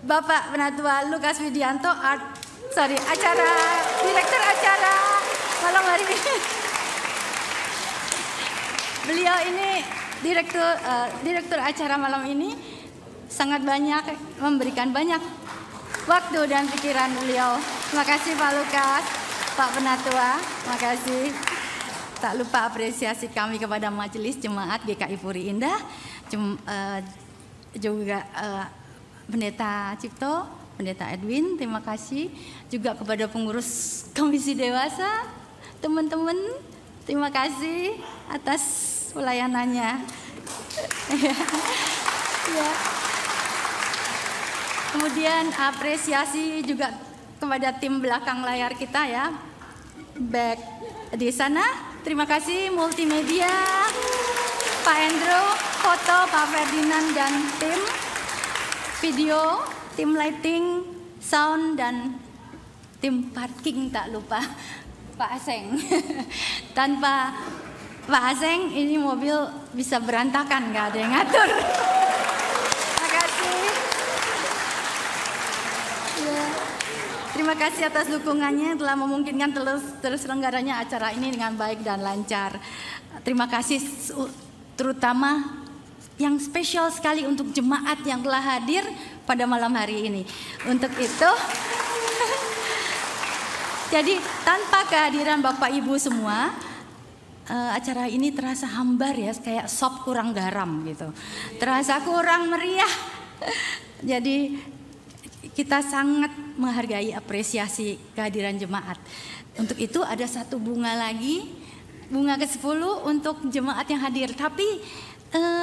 Bapak Penatua Lukas Widianto, direktur acara malam hari ini. Beliau ini direktur acara malam ini sangat banyak memberikan banyak waktu dan pikiran beliau. Terima kasih Pak Lukas, Pak Penatua, terima kasih. Tak lupa apresiasi kami kepada Majelis Jemaat GKI Puri Indah, juga Pendeta Cipto, Pendeta Edwin, terima kasih. Juga kepada pengurus Komisi Dewasa, teman-teman, terima kasih atas pelayanannya. Ya. Kemudian apresiasi juga kepada tim belakang layar kita ya, back di sana. Terima kasih multimedia. Pak Andrew, foto Pak Ferdinand dan tim, video, tim lighting, sound, dan tim parking tak lupa Pak Aseng. Tanpa Pak Aseng ini mobil bisa berantakan, nggak ada yang ngatur. Terima kasih. Ya. Terima kasih atas dukungannya telah memungkinkan terselenggaranya acara ini dengan baik dan lancar. Terima kasih terutama yang spesial sekali untuk jemaat yang telah hadir pada malam hari ini. Untuk itu, jadi tanpa kehadiran Bapak Ibu semua, acara ini terasa hambar ya, kayak sop kurang garam gitu. Terasa kurang meriah. Jadi kita sangat menghargai apresiasi kehadiran jemaat. Untuk itu ada satu bunga lagi, bunga ke-10 untuk jemaat yang hadir. Tapi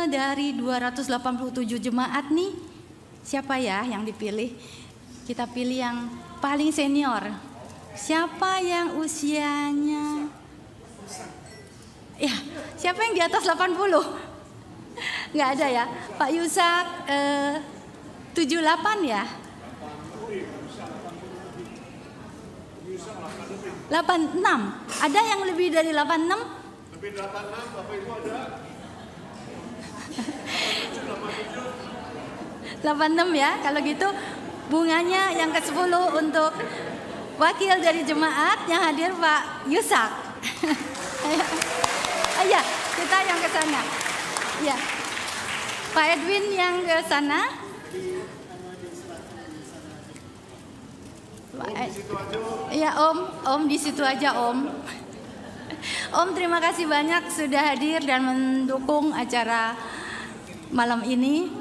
dari 287 jemaat nih, siapa ya yang dipilih? Kita pilih yang paling senior. Siapa yang usianya? Ya, siapa yang di atas 80? Nggak ada ya? Pak Yusak 78 ya? 86. Ada yang lebih dari 86? Lebih 86, Bapak Ibu ada. 86 ya, kalau gitu bunganya yang ke-10 untuk wakil dari jemaat yang hadir Pak Yusak. Ya, kita yang ke sana. Ya. Pak Edwin yang ke sana. Ya Om di situ aja Om. Om terima kasih banyak sudah hadir dan mendukung acara malam ini.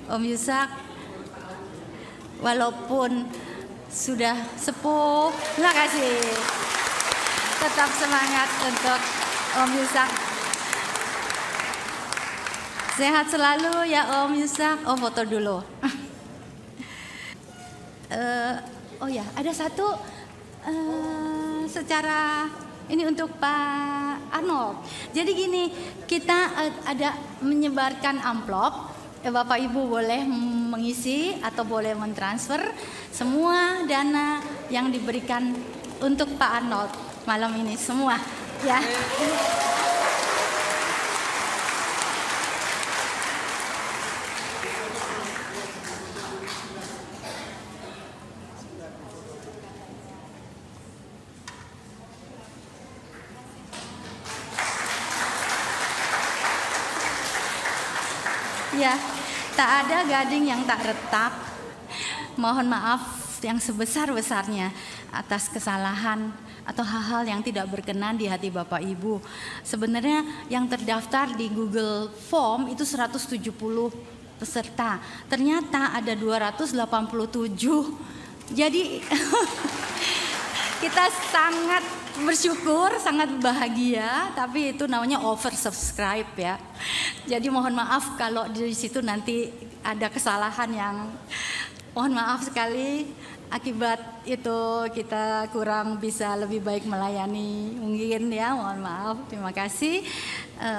Om Yusak, walaupun sudah sepuh, terima kasih. Tetap semangat untuk Om Yusak. Sehat selalu ya Om Yusak. Oh foto dulu. Oh ya, ada satu secara ini untuk Pak Arnold. Jadi gini, kita ada menyebarkan amplop. Bapak Ibu boleh mengisi atau boleh mentransfer semua dana yang diberikan untuk Pak Arnold malam ini semua, ya. Ya, tak ada gading yang tak retak. Mohon maaf yang sebesar-besarnya atas kesalahan atau hal-hal yang tidak berkenan di hati Bapak Ibu. Sebenarnya yang terdaftar di Google Form itu 170 peserta. Ternyata ada 287. Jadi kita sangat bersyukur, sangat bahagia, tapi itu namanya oversubscribe ya. Jadi mohon maaf kalau di situ nanti ada kesalahan yang mohon maaf sekali. Akibat itu kita kurang bisa lebih baik melayani mungkin ya, mohon maaf. Terima kasih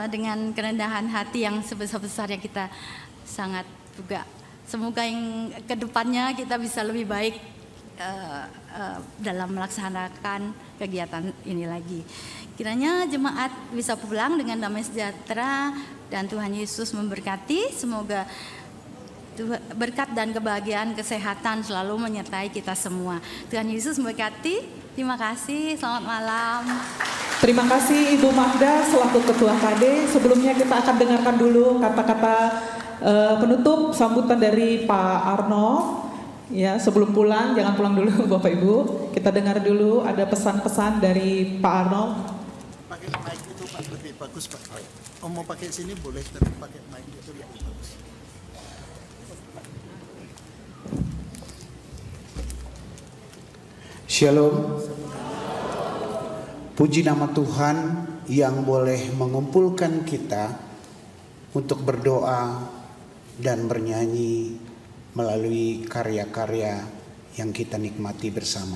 dengan kerendahan hati yang sebesar-besarnya kita sangat juga. Semoga yang kedepannya kita bisa lebih baik dalam melaksanakan kegiatan ini lagi. Kiranya jemaat bisa pulang dengan damai sejahtera dan Tuhan Yesus memberkati. Semoga berkat dan kebahagiaan kesehatan selalu menyertai kita semua. Tuhan Yesus memberkati. Terima kasih, selamat malam. Terima kasih Ibu Magda selaku Ketua KD. Sebelumnya kita akan dengarkan dulu kata-kata penutup sambutan dari Pak Arnold. Ya, sebelum pulang, jangan pulang dulu Bapak Ibu. Kita dengar dulu ada pesan-pesan dari Pak Arnold. Pakai mic itu Pak, lebih bagus Pak. Om mau pakai sini boleh, tapi pakai mic itu yang bagus. Shalom. Puji nama Tuhan yang boleh mengumpulkan kita untuk berdoa dan bernyanyi melalui karya-karya yang kita nikmati bersama.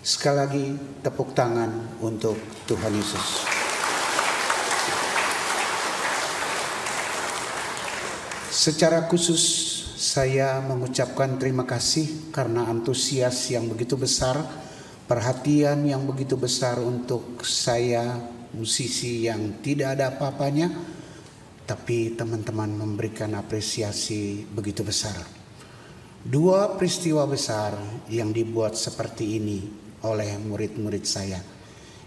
Sekali lagi tepuk tangan untuk Tuhan Yesus. Secara khusus saya mengucapkan terima kasih karena antusias yang begitu besar, perhatian yang begitu besar untuk saya, musisi yang tidak ada apa-apanya, tapi teman-teman memberikan apresiasi begitu besar. Dua peristiwa besar yang dibuat seperti ini oleh murid-murid saya.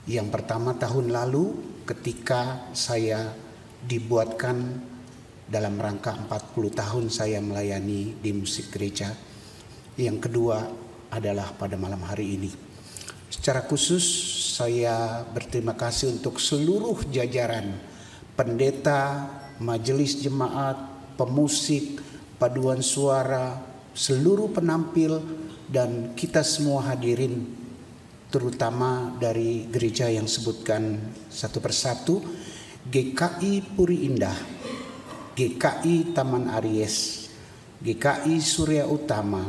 Yang pertama tahun lalu ketika saya dibuatkan dalam rangka 40 tahun saya melayani di musik gereja. Yang kedua adalah pada malam hari ini. Secara khusus saya berterima kasih untuk seluruh jajaran pendeta, majelis jemaat, pemusik, paduan suara, seluruh penampil, dan kita semua hadirin, terutama dari gereja yang sebutkan satu persatu, GKI Puri Indah, GKI Taman Aries, GKI Surya Utama,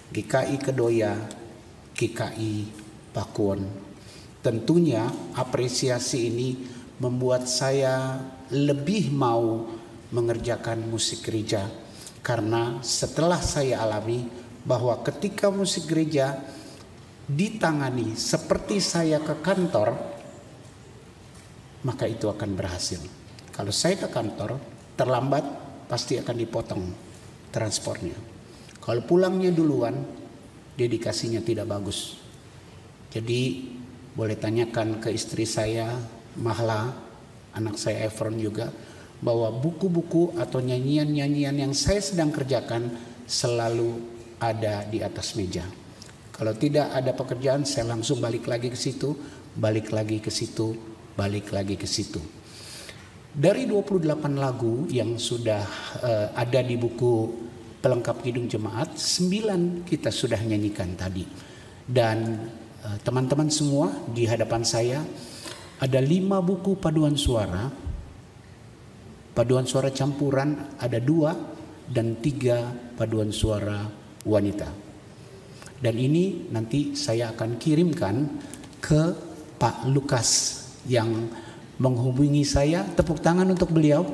GKI Kedoya, GKI Pakuwon. Tentunya apresiasi ini membuat saya lebih mau mengerjakan musik gereja, karena setelah saya alami bahwa ketika musik gereja ditangani seperti saya ke kantor, maka itu akan berhasil. Kalau saya ke kantor terlambat, pasti akan dipotong transportnya. Kalau pulangnya duluan, dedikasinya tidak bagus. Jadi boleh tanyakan ke istri saya, Mahla, anak saya Efron juga, bahwa buku-buku atau nyanyian-nyanyian yang saya sedang kerjakan selalu ada di atas meja. Kalau tidak ada pekerjaan, saya langsung balik lagi ke situ, balik lagi ke situ, balik lagi ke situ. Dari 28 lagu yang sudah ada di buku pelengkap Kidung Jemaat, 9 kita sudah nyanyikan tadi. Dan teman-teman semua, di hadapan saya ada 5 buku paduan suara. Paduan suara campuran ada 2 dan 3 paduan suara wanita. Dan ini nanti saya akan kirimkan ke Pak Lukas yang menghubungi saya. Tepuk tangan untuk beliau.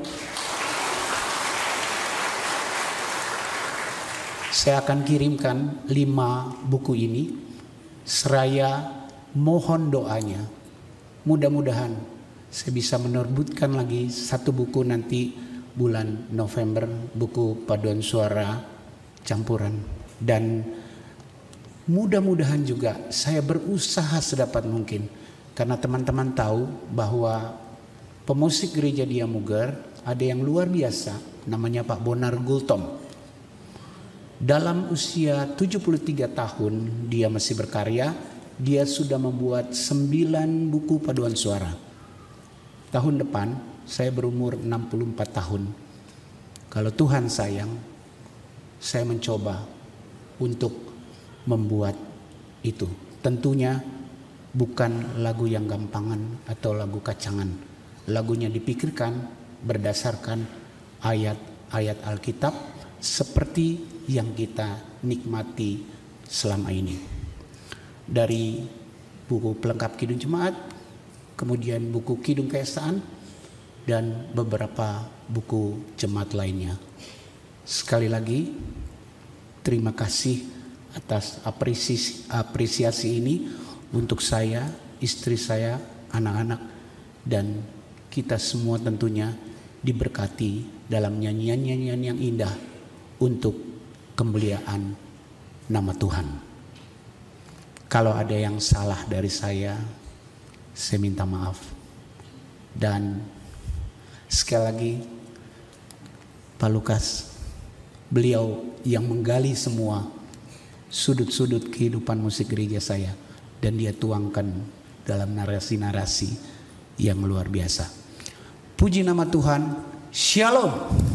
Saya akan kirimkan 5 buku ini seraya mohon doanya. Mudah-mudahan saya bisa menerbitkan lagi 1 buku nanti bulan November, buku paduan suara campuran. Dan mudah-mudahan juga saya berusaha sedapat mungkin, karena teman-teman tahu bahwa pemusik gereja di Amuger ada yang luar biasa, namanya Pak Bonar Gultom. Dalam usia 73 tahun dia masih berkarya, dia sudah membuat 9 buku paduan suara. Tahun depan saya berumur 64 tahun. Kalau Tuhan sayang, saya mencoba untuk membuat itu. Tentunya bukan lagu yang gampangan atau lagu kacangan. Lagunya dipikirkan berdasarkan ayat-ayat Alkitab seperti yang kita nikmati selama ini. Dari buku pelengkap Kidung Jemaat, kemudian buku Kidung Keesaan, dan beberapa buku jemaat lainnya. Sekali lagi, terima kasih atas apresiasi ini untuk saya, istri saya, anak-anak, dan kita semua tentunya diberkati dalam nyanyian-nyanyian yang indah untuk kemuliaan nama Tuhan. Kalau ada yang salah dari saya minta maaf. Dan sekali lagi, Pak Lukas, beliau yang menggali semua sudut-sudut kehidupan musik gereja saya, dan dia tuangkan dalam narasi-narasi yang luar biasa. Puji nama Tuhan. Shalom.